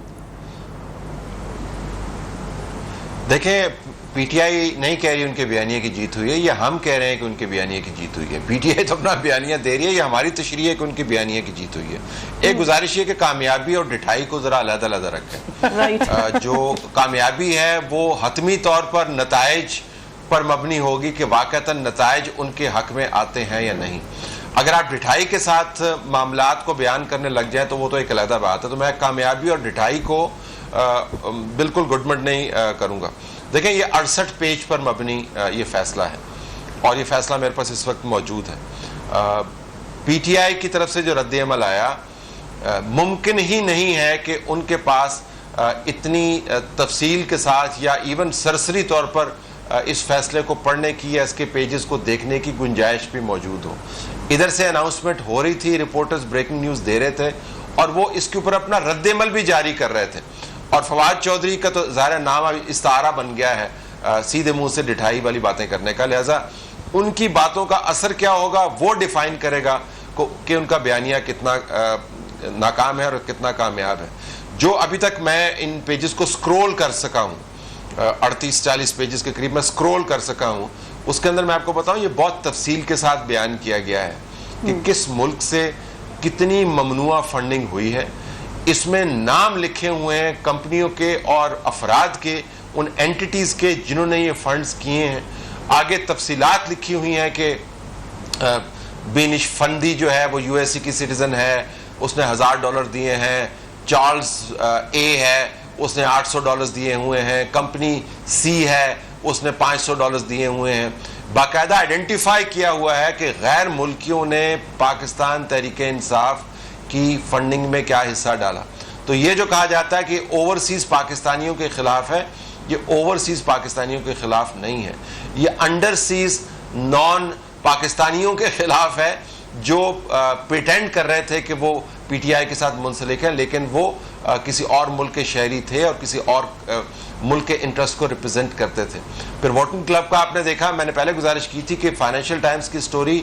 دیکھیں پی ٹی آئی نہیں کہہ رہی ان کے بیانیے کی جیت ہوئی ہے، یہ ہم کہہ رہے ہیں کہ ان کے بیانیے کی جیت ہوئی ہے. پی ٹی آئی تو اپنا بیانیہ دے رہی ہے، یہ ہماری تشریح ہے کہ ان کی بیانیے کی جیت ہوئی ہے. ایک گزارش یہ کہ کامیابی اور ڈٹھائی کو ذرا علیحدہ علیحدہ رکھیں. جو کامیابی ہے وہ حتمی طور پر نتائج پر مبنی ہوگی کہ واقعتاً نتائج ان کے حق میں آتے ہیں یا نہیں. اگر آپ ڈٹھائی کے ساتھ معاملات کو بیان کرنے لگ جائیں تو وہ تو ایک علیحدہ بات ہے. تو میں کامیابی اور ڈٹھائی کو بالکل گڈمٹ نہیں کروں گا. دیکھیں یہ 68 پیج پر مبنی یہ فیصلہ ہے اور یہ فیصلہ میرے پاس اس وقت موجود ہے. پی ٹی آئی کی طرف سے جو رد عمل آیا، ممکن ہی نہیں ہے کہ ان کے پاس اتنی تفصیل کے ساتھ یا ایون سرسری طور پر اس فیصلے کو پڑھنے کی یا اس کے پیجز کو دیکھنے کی گنجائش بھی موجود ہو. ادھر سے اناؤنسمنٹ ہو رہی تھی، رپورٹرز بریکنگ نیوز دے رہے تھے اور وہ اس کے اوپر اپنا رد عمل بھی جاری کر رہے تھے. اور فواد چودھری کا تو ظاہر نام استعارہ بن گیا ہے سیدھے منہ سے ڈٹھائی والی باتیں کرنے کا، لہذا ان کی باتوں کا اثر کیا ہوگا وہ ڈیفائن کرے گا کہ ان کا بیانیہ کتنا ناکام ہے اور کتنا کامیاب ہے. جو ابھی تک میں ان پیجز کو سکرول کر سکا ہوں، 38-40 پیجز کے قریب میں سکرول کر سکا ہوں، اس کے اندر میں آپ کو بتاؤں یہ بہت تفصیل کے ساتھ بیان کیا گیا ہے کہ کس ملک سے کتنی ممنوعہ فنڈنگ ہوئی ہے. اس میں نام لکھے ہوئے ہیں کمپنیوں کے اور افراد کے، ان اینٹیٹیز کے جنہوں نے یہ فنڈز کیے ہیں. آگے تفصیلات لکھی ہوئی ہیں کہ بینش فندی جو ہے وہ یو ایس سی کی سٹیزن ہے، اس نے $1000 دیے ہیں. چارلز اے ہے، اس نے $800 دیے ہوئے ہیں. کمپنی سی ہے، اس نے $500 دیے ہوئے ہیں. باقاعدہ آئیڈینٹیفائی کیا ہوا ہے کہ غیر ملکیوں نے پاکستان تحریک انصاف کی فنڈنگ میں کیا حصہ ڈالا. تو یہ جو کہا جاتا ہے کہ اوورسیز پاکستانیوں کے خلاف ہے، یہ اوورسیز پاکستانیوں کے خلاف نہیں ہے، یہ انڈر سیز نان پاکستانیوں کے خلاف ہے جو پریٹینڈ کر رہے تھے کہ وہ پی ٹی آئی کے ساتھ منسلک ہیں لیکن وہ کسی اور ملک کے شہری تھے اور کسی اور ملک کے انٹرسٹ کو ریپرزینٹ کرتے تھے. پھر ووٹنگ کلب کا آپ نے دیکھا، میں نے پہلے گزارش کی تھی کہ فائنینشیل ٹائمز کی سٹوری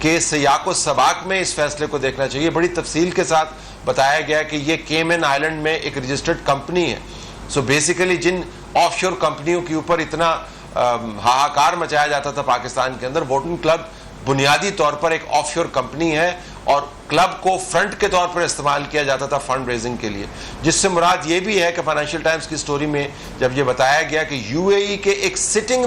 کے سیاق و سباق میں اس فیصلے کو دیکھنا چاہیے. بڑی تفصیل کے ساتھ بتایا گیا کہ یہ کیمن آئلینڈ میں ایک رجسٹرڈ کمپنی ہے. سو بیسیکلی جن آف شور کمپنیوں کے اوپر اتنا ہاہاکار مچایا جاتا تھا پاکستان کے اندر، ووٹنگ کلب بنیادی طور پر ایک آف شور کمپنی ہے اور کلب کو فرنٹ کے طور پر استعمال کیا جاتا تھا فنڈ ریزنگ کے لیے. جس سے مراد یہ بھی ہے کہ فائنینشیل ٹائمز کی سٹوری میں جب یہ بتایا گیا کہ یو اے ای کے ایک سٹنگ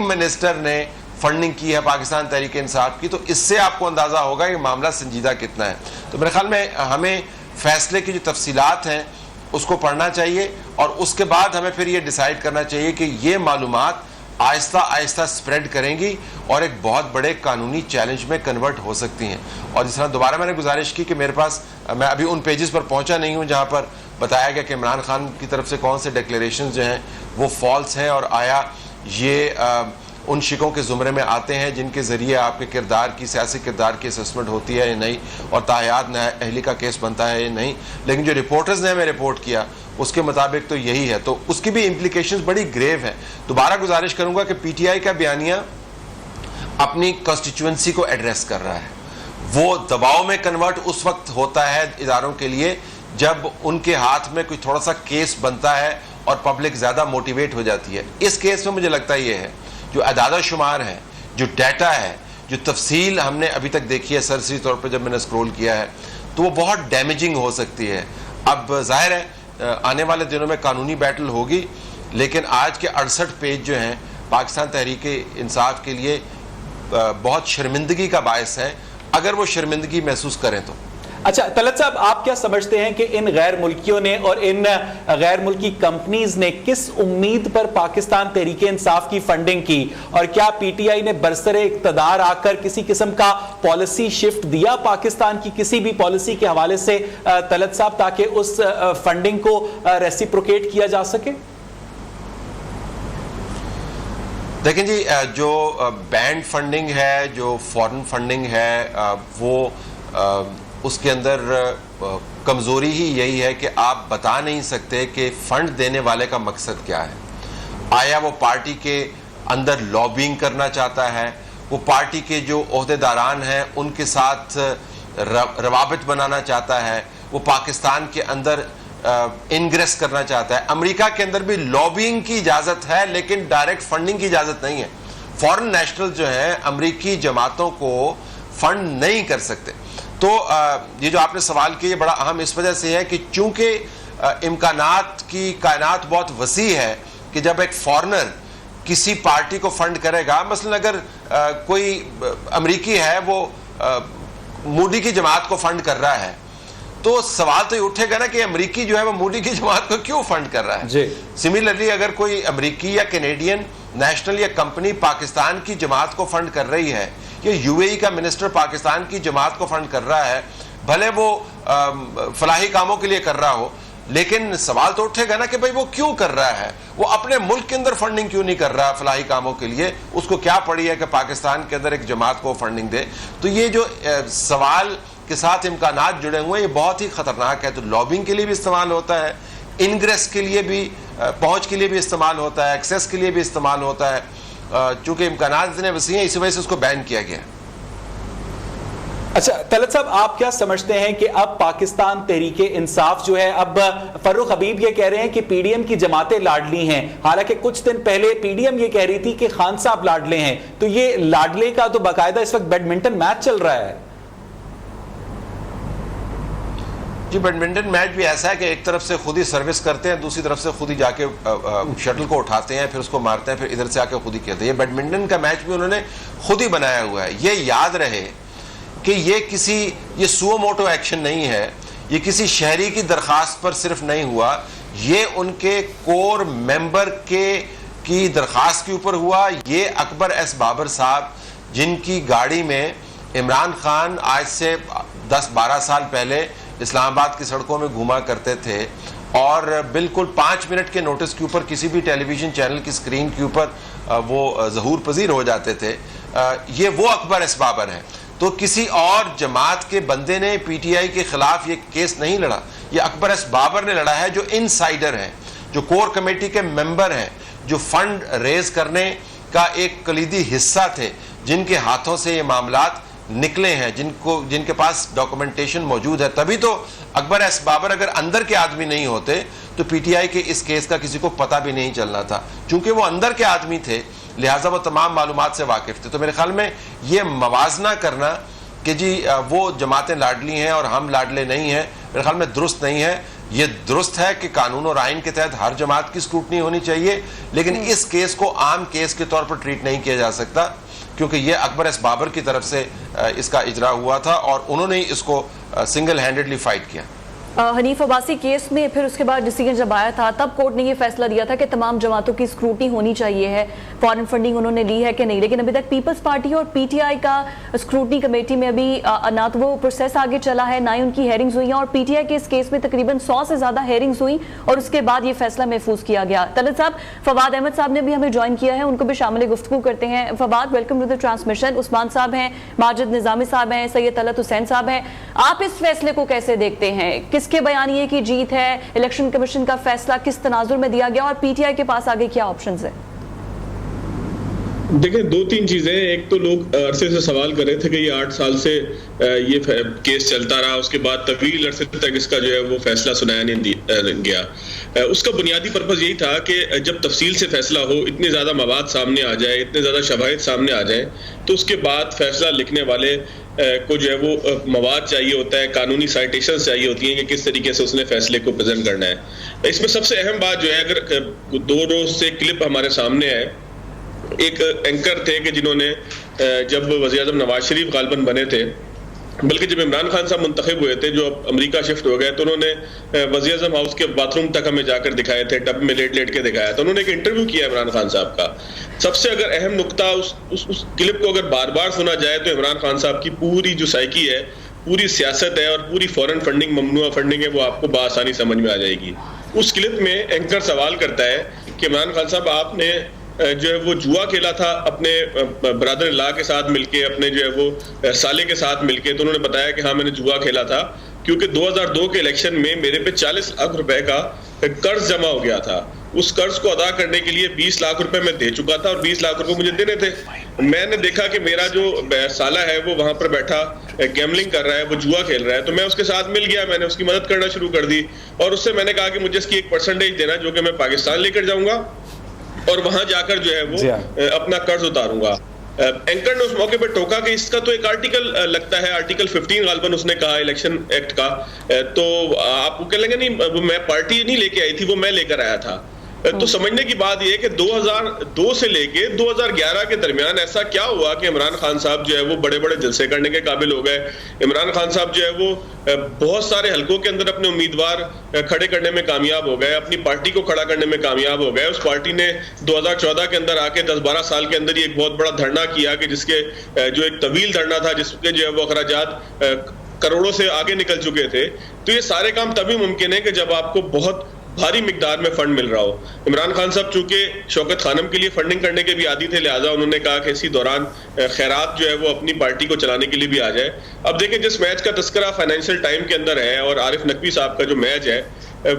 منسٹر نے فنڈنگ کی ہے پاکستان تحریک انصاف کی، تو اس سے آپ کو اندازہ ہوگا کہ معاملہ سنجیدہ کتنا ہے. تو میرے خیال میں ہمیں فیصلے کی جو تفصیلات ہیں اس کو پڑھنا چاہیے اور اس کے بعد ہمیں پھر یہ ڈیسائیڈ کرنا چاہیے کہ یہ معلومات آہستہ آہستہ سپریڈ کریں گی اور ایک بہت بڑے قانونی چیلنج میں کنورٹ ہو سکتی ہیں. اور جس طرح دوبارہ میں نے گزارش کی کہ میرے پاس، میں ابھی ان پیجز پر پہنچا نہیں ہوں جہاں پر بتایا گیا کہ عمران خان کی طرف سے کون سے ڈیکلیریشنز جو ہیں وہ فالس ہیں اور آیا یہ ان شکوں کے زمرے میں آتے ہیں جن کے ذریعے آپ کے کردار کی، سیاسی کردار کی اسسمنٹ ہوتی ہے یا نہیں اور تاحیات اہلی کا کیس بنتا ہے یا نہیں. لیکن جو رپورٹرز نے ہمیں رپورٹ کیا اس کے مطابق تو یہی ہے، تو اس کی بھی امپلیکیشنز بڑی گریو ہیں. دوبارہ گزارش کروں گا کہ پی ٹی آئی کا بیانیہ اپنی کانسٹیچوئنسی کو ایڈریس کر رہا ہے. وہ دباؤ میں کنورٹ اس وقت ہوتا ہے اداروں کے لیے جب ان کے ہاتھ میں کوئی تھوڑا سا کیس بنتا ہے اور پبلک زیادہ موٹیویٹ ہو جاتی ہے. اس کیس میں مجھے لگتا یہ ہے جو اعداد و شمار ہے، جو ڈیٹا ہے، جو تفصیل ہم نے ابھی تک دیکھی ہے سرسری طور پہ جب میں نے اسکرول کیا ہے، تو وہ بہت ڈیمیجنگ ہو سکتی ہے. اب ظاہر ہے آنے والے دنوں میں قانونی بیٹل ہوگی، لیکن آج کے 68 پیج جو ہیں پاکستان تحریک انصاف کے لیے بہت شرمندگی کا باعث ہے اگر وہ شرمندگی محسوس کریں تو. اچھا طلعت صاحب، آپ کیا سمجھتے ہیں کہ ان غیر ملکیوں نے اور ان غیر ملکی کمپنیز نے کس امید پر پاکستان تحریک انصاف کی فنڈنگ کی، اور کیا پی ٹی آئی نے برسر اقتدار آ کر کسی قسم کا پالیسی شفٹ دیا پاکستان کی کسی بھی پالیسی کے حوالے سے طلعت صاحب، تاکہ اس فنڈنگ کو ریسیپروکیٹ کیا جا سکے؟ دیکھیں جی، جو بینڈ فنڈنگ ہے، جو فورن فنڈنگ ہے، وہ اس کے اندر کمزوری ہی یہی ہے کہ آپ بتا نہیں سکتے کہ فنڈ دینے والے کا مقصد کیا ہے. آیا وہ پارٹی کے اندر لابینگ کرنا چاہتا ہے، وہ پارٹی کے جو عہدیداران ہیں ان کے ساتھ روابط بنانا چاہتا ہے, وہ پاکستان کے اندر انگریس کرنا چاہتا ہے. امریکہ کے اندر بھی لابینگ کی اجازت ہے لیکن ڈائریکٹ فنڈنگ کی اجازت نہیں ہے. فورن نیشنل جو ہیں امریکی جماعتوں کو فنڈ نہیں کر سکتے. تو یہ جو آپ نے سوال کیا یہ بڑا اہم اس وجہ سے ہے کہ چونکہ امکانات کی کائنات بہت وسیع ہے کہ جب ایک فورنر کسی پارٹی کو فنڈ کرے گا, مثلا اگر کوئی امریکی ہے وہ مودی کی جماعت کو فنڈ کر رہا ہے تو سوال تو یہ اٹھے گا نا کہ امریکی جو ہے وہ مودی کی جماعت کو کیوں فنڈ کر رہا ہے. سملرلی اگر کوئی امریکی یا کینیڈین نیشنل یا کمپنی پاکستان کی جماعت کو فنڈ کر رہی ہے, یا یو اے ای کا منسٹر پاکستان کی جماعت کو فنڈ کر رہا ہے, بھلے وہ فلاحی کاموں کے لیے کر رہا ہو, لیکن سوال تو اٹھے گا نا کہ بھئی وہ کیوں کر رہا ہے, وہ اپنے ملک کے اندر فنڈنگ کیوں نہیں کر رہا فلاحی کاموں کے لیے, اس کو کیا پڑی ہے کہ پاکستان کے اندر ایک جماعت کو فنڈنگ دے. تو یہ جو سوال کے ساتھ امکانات جڑے ہوئے ہیں یہ بہت ہی خطرناک ہے. تو لابنگ کے لیے بھی استعمال ہوتا ہے, انگریس کے لیے بھی, پہنچ کے لیے بھی استعمال ہوتا ہے, ایکسیس کے لیے بھی استعمال ہوتا ہے. چونکہ امکانات اتنے وسیع ہیں اسی وجہ سے اس کو بین کیا گیا. اچھا طلعت صاحب, آپ کیا سمجھتے ہیں کہ اب پاکستان تحریک انصاف جو ہے, اب فروخ حبیب یہ کہہ رہے ہیں کہ پی ڈی ایم کی جماعتیں لاڈلی ہیں, حالانکہ کچھ دن پہلے پی ڈی ایم یہ کہہ رہی تھی کہ خان صاحب لاڈلے ہیں. تو یہ لاڈلے کا تو باقاعدہ اس وقت بیڈمنٹن میچ چل رہا ہے. جی بیڈمنٹن میچ بھی ایسا ہے کہ ایک طرف سے خود ہی سروس کرتے ہیں, دوسری طرف سے خود ہی جا کے شٹل کو اٹھاتے ہیں, پھر اس کو مارتے ہیں, پھر ادھر سے آ کے خود ہی کھیلتے ہیں. یہ بیڈمنٹن کا میچ بھی انہوں نے خود ہی بنایا ہوا ہے. یہ یاد رہے کہ یہ سو موٹو ایکشن نہیں ہے, یہ کسی شہری کی درخواست پر صرف نہیں ہوا, یہ ان کے کور ممبر کی درخواست کے اوپر ہوا. یہ اکبر ایس بابر صاحب جن کی گاڑی میں عمران خان آج سے 10-12 سال پہلے اسلام آباد کی سڑکوں میں گھوما کرتے تھے اور بالکل 5 منٹ کے نوٹس کے اوپر کسی بھی ٹیلی ویژن چینل کی سکرین کے اوپر وہ ظہور پذیر ہو جاتے تھے, یہ وہ اکبر ایس بابر ہیں. تو کسی اور جماعت کے بندے نے پی ٹی آئی کے خلاف یہ کیس نہیں لڑا, یہ اکبر ایس بابر نے لڑا ہے, جو انسائیڈر ہیں, جو کور کمیٹی کے ممبر ہیں, جو فنڈ ریز کرنے کا ایک کلیدی حصہ تھے, جن کے ہاتھوں سے یہ معاملات نکلے ہیں, جن کے پاس ڈاکومنٹیشن موجود ہے. تبھی تو اکبر ایس بابر اگر اندر کے آدمی نہیں ہوتے تو پی ٹی آئی کے اس کیس کا کسی کو پتہ بھی نہیں چلنا تھا. چونکہ وہ اندر کے آدمی تھے لہٰذا وہ تمام معلومات سے واقف تھے. تو میرے خیال میں یہ موازنہ کرنا کہ جی وہ جماعتیں لاڈلی ہیں اور ہم لاڈلے نہیں ہیں, میرے خیال میں درست نہیں ہے. یہ درست ہے کہ قانون اور آئین کے تحت ہر جماعت کی سکروٹنی ہونی چاہیے, لیکن اس کیس کو عام کیس کے طور پر ٹریٹ نہیں کیا جا سکتا, کیونکہ یہ اکبر ایس بابر کی طرف سے اس کا اجرا ہوا تھا اور انہوں نے اس کو سنگل ہینڈڈلی فائٹ کیا. حنیف عباسی کیس میں پھر اس کے بعد ڈیسیجن جب آیا تھا تب کورٹ نے یہ فیصلہ دیا تھا کہ تمام جماعتوں کی سکروٹنی ہونی چاہیے ہے, فارن فنڈنگ انہوں نے لی ہے کہ نہیں, لیکن ابھی تک پیپلز پارٹی اور پی ٹی آئی کا سکروٹنی کمیٹی میں ابھی نہ تو وہ پروسیس آگے چلا ہے, نہ ہی ان کی ہیئرنگز ہوئی ہیں, اور پی ٹی آئی کے اس کیس میں تقریباً 100 سے زیادہ ہیئرنگز ہوئی اور اس کے بعد یہ فیصلہ محفوظ کیا گیا. طلعت صاحب, فواد احمد صاحب نے بھی ہمیں جوائن کیا ہے, ان کو بھی شامل گفتگو کرتے ہیں. Fawad, welcome to the transmission. Usman صاحب ہیں, ماجد نظامی صاحب ہیں, سید طلعت حسین صاحب ہیں. آپ اس فیصلے کو کیسے دیکھتے ہیں؟ کس کے بیان یہ کی جیت ہے, الیکشن کمیشن کا فیصلہ کس تناظر میں دیا گیا, اور پی ٹی آئی کے پاس آگے کیا آپشنز ہیں؟ دیکھیں 2-3 چیزیں. ایک تو لوگ عرصے سے سوال کر رہے تھے کہ یہ 8 سال سے یہ کیس چلتا رہا, اس کے بعد طویل عرصے تک اس کا جو ہے وہ فیصلہ سنایا نہیں گیا. اس کا بنیادی پرپز یہی تھا کہ جب تفصیل سے فیصلہ ہو, اتنے زیادہ مواد سامنے آ جائے, اتنے زیادہ شواہد سامنے آ جائیں, تو اس کے بعد فیصلہ لکھنے والے کو جو ہے وہ مواد چاہیے ہوتا ہے, قانونی سائٹیشنز چاہیے ہوتی ہیں کہ کس طریقے سے اس نے فیصلے کو پریزنٹ کرنا ہے. اس میں سب سے اہم بات جو ہے, اگر 2 روز سے کلپ ہمارے سامنے ہے, ایک اینکر تھے کہ جنہوں نے جب وزیر اعظم نواز شریف غالباً بنے تھے, بلکہ جب عمران خان صاحب منتخب ہوئے تھے, جو امریکہ شفٹ ہو گئے, تو انہوں نے وزیر اعظم ہاؤس کے باتھ روم تک ہمیں جا کر دکھائے تھے, ٹب میں لیٹ کے دکھایا تھا. انہوں نے ایک انٹرویو کیا عمران خان صاحب کا. سب سے اگر اہم نقطہ اس کلپ کو اگر بار بار سنا جائے تو عمران خان صاحب کی پوری جو سائیکی ہے, پوری سیاست ہے اور پوری فورن فنڈنگ, ممنوعہ فنڈنگ ہے, وہ آپ کو بآسانی سمجھ میں آ جائے گی. اس کلپ میں اینکر سوال کرتا ہے کہ عمران خان صاحب, آپ نے جو ہے وہ جوا کھیلا تھا اپنے برادر لا کے ساتھ مل کے, اپنے جو ہے وہ سالے کے ساتھ مل کے. تو انہوں نے بتایا کہ ہاں میں نے جوا کھیلا تھا, کیونکہ 2002 کے الیکشن میں میرے پہ 40 لاکھ روپے کا قرض جمع ہو گیا تھا. اس قرض کو ادا کرنے کے لیے 20 لاکھ روپے میں دے چکا تھا اور 20 لاکھ روپے مجھے دینے تھے. میں نے دیکھا کہ میرا جو سالہ ہے وہ وہاں پر بیٹھا گیملنگ کر رہا ہے, وہ جوا کھیل رہا ہے, تو میں اس کے ساتھ مل گیا, میں نے اس کی مدد کرنا شروع کر دی, اور اس سے میں نے کہا کہ مجھے اس کی 1% دینا جو کہ میں پاکستان لے کر جاؤں گا اور وہاں جا کر جو ہے وہ اپنا قرض اتاروں گا. اینکر نے اس موقع پہ ٹوکا کہ اس کا تو ایک آرٹیکل لگتا ہے, آرٹیکل 15 غالباً اس نے کہا الیکشن ایکٹ کا, تو آپ کو کہہ لیں گے نہیں میں پارٹی نہیں لے کے آئی تھی, وہ میں لے کر آیا تھا. تو سمجھنے کی بات یہ ہے کہ 2002 سے لے کے 2011 کے درمیان ایسا کیا ہوا کہ عمران خان صاحب جو ہے وہ بڑے بڑے جلسے کرنے کے قابل ہو گئے. عمران خان صاحب جو ہے وہ بہت سارے حلقوں کے اندر اپنے امیدوار کھڑے کرنے میں کامیاب ہو گئے, اپنی پارٹی کو کھڑا کرنے میں کامیاب ہو گئے. اس پارٹی نے 2014 کے اندر آ کے 10-12 سال کے اندر یہ ایک بہت بڑا دھرنا کیا کہ جس کے جو ایک طویل دھرنا تھا جس کے جو ہے وہ اخراجات کروڑوں سے آگے نکل چکے تھے. تو یہ سارے کام تبھی ممکن ہے کہ جب آپ کو بہت بھاری مقدار میں فنڈ مل رہا ہو. عمران خان صاحب چونکہ شوکت خانم کے لیے فنڈنگ کرنے کے بھی عادی تھے, لہٰذا انہوں نے کہا کہ اسی دوران خیرات جو ہے وہ اپنی پارٹی کو چلانے کے لیے بھی آ جائے. اب دیکھیں جس میچ کا تذکرہ فائنینشیل ٹائم کے اندر ہے اور عارف نقوی صاحب کا جو میچ ہے,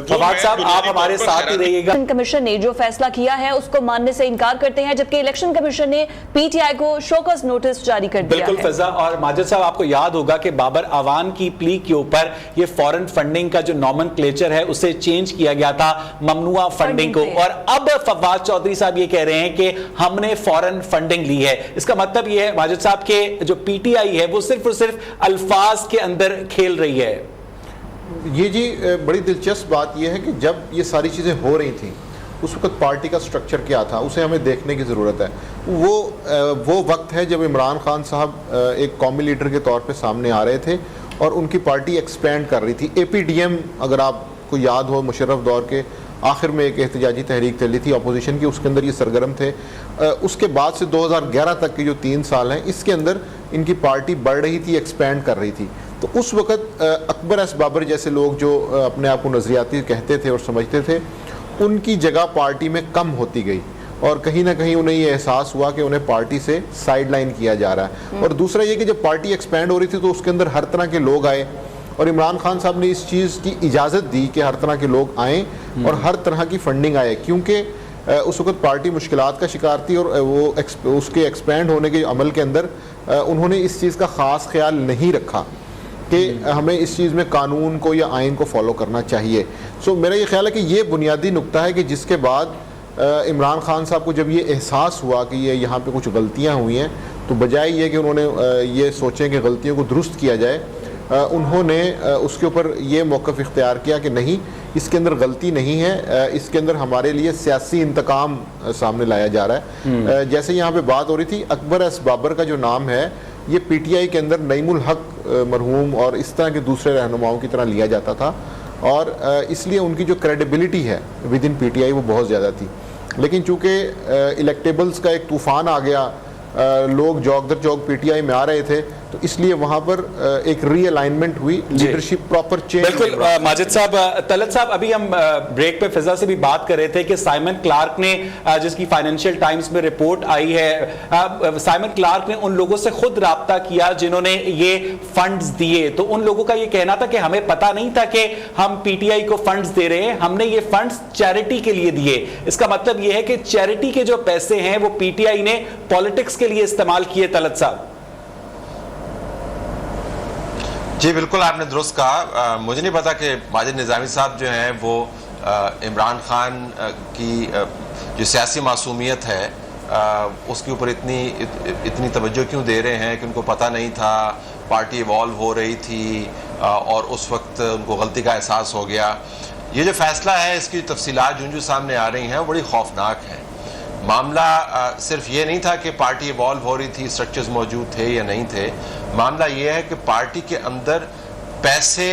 فواد صاحب آپ ہمارے ساتھ ہی رہیے گا. الیکشن کمیشن نے جو فیصلہ کیا ہے اس کو ماننے سے انکار کرتے ہیں, جبکہ الیکشن کمیشن نے پی ٹی آئی کو شوکس نوٹس جاری کر دیا ہے. بالکل فضا اور ماجد صاحب, آپ کو یاد ہوگا کہ بابر اعوان کی پلی کے اوپر یہ فورن فنڈنگ کا جو نومنکلیچر ہے اسے چینج کیا گیا تھا ممنوع فنڈنگ کو, اور اب فواد چودھری صاحب یہ کہہ رہے ہیں کہ ہم نے فورن فنڈنگ لی ہے. اس کا مطلب یہ ہے ماجد صاحب کہ جو پی ٹی آئی ہے وہ صرف اور صرف الفاظ کے اندر کھیل رہی ہے. یہ جی بڑی دلچسپ بات یہ ہے کہ جب یہ ساری چیزیں ہو رہی تھیں اس وقت پارٹی کا سٹرکچر کیا تھا اسے ہمیں دیکھنے کی ضرورت ہے. وہ وقت ہے جب عمران خان صاحب ایک قومی لیڈر کے طور پہ سامنے آ رہے تھے اور ان کی پارٹی ایکسپینڈ کر رہی تھی. اے پی ڈی ایم اگر آپ کو یاد ہو مشرف دور کے آخر میں ایک احتجاجی تحریک چلی تھی اپوزیشن کی, اس کے اندر یہ سرگرم تھے. اس کے بعد سے 2011 تک کے جو 3 سال ہیں اس کے اندر ان کی پارٹی بڑھ رہی تھی, ایکسپینڈ کر رہی تھی. تو اس وقت اکبر ایس بابر جیسے لوگ جو اپنے آپ کو نظریاتی کہتے تھے اور سمجھتے تھے ان کی جگہ پارٹی میں کم ہوتی گئی, اور کہیں نہ کہیں انہیں یہ احساس ہوا کہ انہیں پارٹی سے سائیڈ لائن کیا جا رہا ہے. اور دوسرا یہ کہ جب پارٹی ایکسپینڈ ہو رہی تھی تو اس کے اندر ہر طرح کے لوگ آئے, اور عمران خان صاحب نے اس چیز کی اجازت دی کہ ہر طرح کے لوگ آئیں اور ہر طرح کی فنڈنگ آئے, کیونکہ اس وقت پارٹی مشکلات کا شکار تھی اور وہ اس کے ایکسپینڈ ہونے کے عمل کے اندر انہوں نے اس چیز کا خاص خیال نہیں رکھا کہ ہمیں اس چیز میں قانون کو یا آئین کو فالو کرنا چاہیے. سو میرا یہ خیال ہے کہ یہ بنیادی نقطہ ہے کہ جس کے بعد عمران خان صاحب کو جب یہ احساس ہوا کہ یہ یہاں پہ کچھ غلطیاں ہوئی ہیں تو بجائے یہ کہ انہوں نے یہ سوچیں کہ غلطیوں کو درست کیا جائے, انہوں نے اس کے اوپر یہ موقف اختیار کیا کہ نہیں, اس کے اندر غلطی نہیں ہے, اس کے اندر ہمارے لیے سیاسی انتقام سامنے لایا جا رہا ہے. جیسے یہاں پہ بات ہو رہی تھی اکبر ایس بابر کا جو نام ہے یہ پی ٹی آئی کے اندر نعیم الحق مرحوم اور اس طرح کے دوسرے رہنماؤں کی طرح لیا جاتا تھا, اور اس لیے ان کی جو کریڈیبلٹی ہے ود ان پی ٹی آئی وہ بہت زیادہ تھی. لیکن چونکہ الیکٹیبلز کا ایک طوفان آ گیا, لوگ جوک در جوک پی ٹی آئی میں آ رہے تھے, تو اس لیے وہاں پر ایک ری الائنمنٹ ہوئی, لیڈرشپ پراپر چینج. بالکل ماجد صاحب. طلعت صاحب ابھی ہم بریک پہ فضا سے بھی بات کر رہے تھے کہ سائمن کلارک نے جس کی فائنینشیل ٹائمز میں رپورٹ آئی ہے, سائمن کلارک نے ان لوگوں سے خود رابطہ کیا جنہوں نے یہ فنڈز دیے, تو ان لوگوں کا یہ کہنا تھا کہ ہمیں پتہ نہیں تھا کہ ہم پی ٹی آئی کو فنڈز دے رہے ہیں, ہم نے یہ فنڈز چیریٹی کے لیے دیے. اس کا مطلب یہ ہے کہ چیریٹی کے جو پیسے ہیں وہ پی ٹی آئی نے پالیٹکس کے لیے استعمال کیے. طلعت صاحب جی بالکل آپ نے درست کہا. مجھے نہیں پتا کہ ماجد نظامی صاحب جو ہیں وہ عمران خان کی جو سیاسی معصومیت ہے اس کے اوپر اتنی توجہ کیوں دے رہے ہیں کہ ان کو پتہ نہیں تھا, پارٹی ایوالو ہو رہی تھی اور اس وقت ان کو غلطی کا احساس ہو گیا. یہ جو فیصلہ ہے اس کی تفصیلات جو سامنے آ رہی ہیں وہ بڑی خوفناک ہیں. معاملہ صرف یہ نہیں تھا کہ پارٹی ایوالو ہو رہی تھی, اسٹرکچرز موجود تھے یا نہیں تھے. معاملہ یہ ہے کہ پارٹی کے اندر پیسے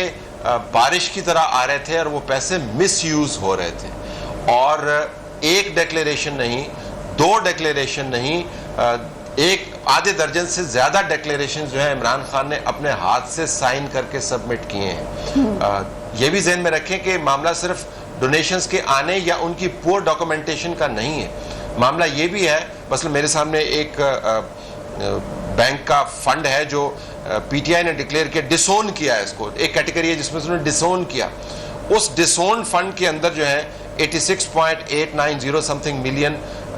بارش کی طرح آ رہے تھے اور وہ پیسے مس یوز ہو رہے تھے, اور ایک ڈیکلیریشن نہیں, 2 ڈیکلیریشن نہیں, ایک آدھے درجن سے زیادہ ڈیکلیریشن جو ہیں عمران خان نے اپنے ہاتھ سے سائن کر کے سبمٹ کیے ہیں. یہ بھی ذہن میں رکھیں کہ معاملہ صرف ڈونیشنز کے آنے یا ان کی پور ڈاکومنٹیشن کا نہیں ہے. معاملہ یہ بھی ہے, مثلا میرے سامنے ایک بینک کا فنڈ ہے جو پی ٹی آئی نے ڈکلیئر کیا, ڈسون کیا ہے, اس کو ایک کیٹیگری ہے جس میں انہوں نے ڈسون کیا. اس ڈسون فنڈ کے اندر جو ہے 86.890 سم تھنگ ملین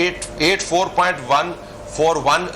84.141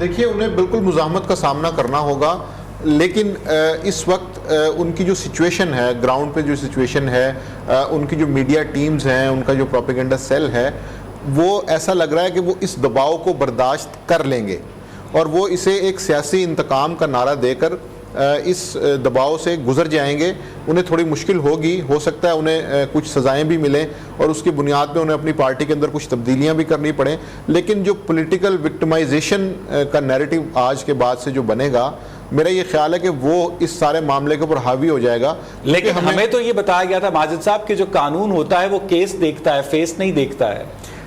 دیکھیے انہیں بالکل مزاحمت کا سامنا کرنا ہوگا، لیکن اس وقت ان کی جو سچویشن ہے، گراؤنڈ پہ جو سچویشن ہے، ان کی جو میڈیا ٹیمز ہیں، ان کا جو پروپیگنڈا سیل ہے، وہ ایسا لگ رہا ہے کہ وہ اس دباؤ کو برداشت کر لیں گے اور وہ اسے ایک سیاسی انتقام کا نعرہ دے کر اس دباؤ سے گزر جائیں گے. انہیں تھوڑی مشکل ہوگی، ہو سکتا ہے انہیں کچھ سزائیں بھی ملیں اور اس کی بنیاد پہ انہیں اپنی پارٹی کے اندر کچھ تبدیلیاں بھی کرنی پڑیں، لیکن جو پولیٹیکل وکٹمائزیشن کا نیریٹو آج کے بعد سے جو بنے گا، میرا یہ خیال ہے کہ وہ اس سارے معاملے کے اوپر حاوی ہو جائے گا. لیکن ہمیں تو یہ بتایا گیا تھا ماجد صاحب کہ جو قانون ہوتا ہے وہ کیس دیکھتا ہے، فیس نہیں دیکھتا ہے.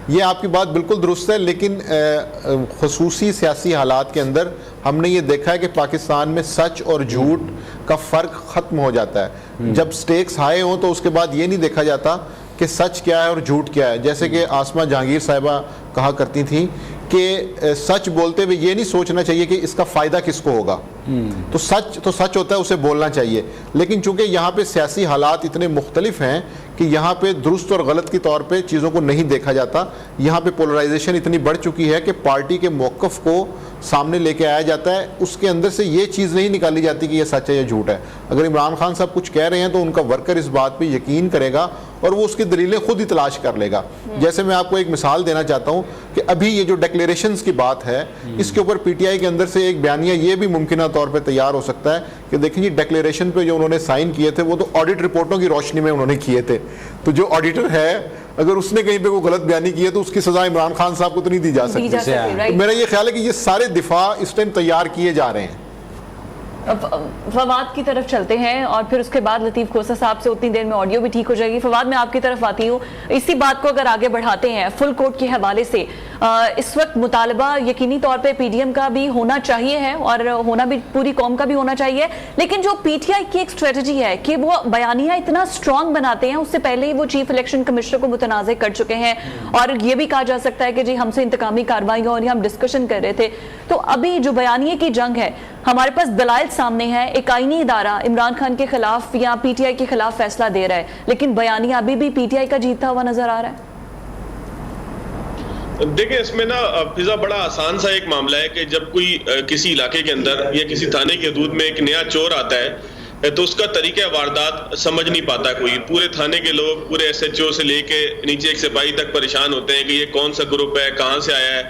یہ آپ کی بات بالکل درست ہے، لیکن خصوصی سیاسی حالات کے اندر ہم نے یہ دیکھا ہے کہ پاکستان میں سچ اور جھوٹ کا فرق ختم ہو جاتا ہے. جب سٹیکس ہائی ہوں تو اس کے بعد یہ نہیں دیکھا جاتا کہ سچ کیا ہے اور جھوٹ کیا ہے. جیسے کہ آسمہ جہانگیر صاحبہ کہا کرتی تھیں کہ سچ بولتے ہوئے یہ نہیں سوچنا چاہیے کہ اس کا فائدہ کس کو ہوگا. تو سچ ہوتا ہے، اسے بولنا چاہیے. لیکن چونکہ یہاں پہ سیاسی حالات اتنے مختلف ہیں کہ یہاں پہ درست اور غلط کی طور پہ چیزوں کو نہیں دیکھا جاتا. یہاں پہ پولرائزیشن اتنی بڑھ چکی ہے کہ پارٹی کے موقف کو سامنے لے کے آیا جاتا ہے، اس کے اندر سے یہ چیز نہیں نکالی جاتی کہ یہ سچ ہے یا جھوٹ ہے. اگر عمران خان صاحب کچھ کہہ رہے ہیں تو ان کا ورکر اس بات پہ یقین کرے گا اور وہ اس کی دلیلیں خود ہی تلاش کر لے گا. جیسے میں آپ کو ایک مثال دینا چاہتا ہوں کہ ابھی یہ جو ڈیکلیریشنز کی بات ہے، اس کے اوپر پی ٹی آئی کے اندر سے ایک بیانیہ یہ بھی ممکنہ طور پہ تیار ہو سکتا ہے کہ دیکھیں جی ڈیکلیریشن پہ جو انہوں نے سائن کیے تھے وہ تو آڈٹ رپورٹوں کی روشنی میں انہوں نے کیے تھے. تو جو آڈیٹر ہے اگر اس نے کہیں پہ کوئی غلط بیانی کی ہے تو اس کی سزا عمران خان صاحب کو تو نہیں دی جا سکتی. میرا یہ خیال ہے کہ یہ سارے دفاع اس ٹائم تیار کیے جا رہے ہیں. فواد کی طرف چلتے ہیں اور پھر اس کے بعد لطیف کھوسہ صاحب سے اتنی دیر میں آڈیو بھی ٹھیک ہو جائے گی. فواد میں آپ کی طرف آتی ہوں. اسی بات کو اگر آگے بڑھاتے ہیں فل کورٹ کے حوالے سے، اس وقت مطالبہ یقینی طور پہ پی ڈی ایم کا بھی ہونا چاہیے ہے اور ہونا بھی پوری قوم کا بھی ہونا چاہیے، لیکن جو پی ٹی آئی کی ایک اسٹریٹجی ہے کہ وہ بیانیہ اتنا اسٹرانگ بناتے ہیں، اس سے پہلے ہی وہ چیف الیکشن کمشنر کو متنازع کر چکے ہیں اور یہ بھی کہا جا سکتا ہے کہ جی ہم سے انتقامی کارروائیوں اور ہم ڈسکشن کر رہے تھے. تو ابھی جو بیانیے کی جنگ ہے، ہمارے پاس دلائل سامنے ہے، ایک آئینی ادارہ عمران خان کے خلاف یا پی ٹی آئی کے خلاف فیصلہ دے رہا ہے، لیکن بیانیہ ابھی بھی پی ٹی آئی کا جیتتا ہوا نظر آ رہا ہے. دیکھیں اس میں نا فضا بڑا آسان سا ایک معاملہ ہے کہ جب کوئی کسی علاقے کے اندر یا کسی تھانے کی حدود میں ایک نیا چور آتا ہے تو اس کا طریقہ واردات سمجھ نہیں پاتا کوئی. پورے تھانے کے لوگ پورے ایس ایچ او سے لے کے نیچے ایک سپاہی تک پریشان ہوتے ہیں کہ یہ کون سا گروپ ہے، کہاں سے آیا ہے.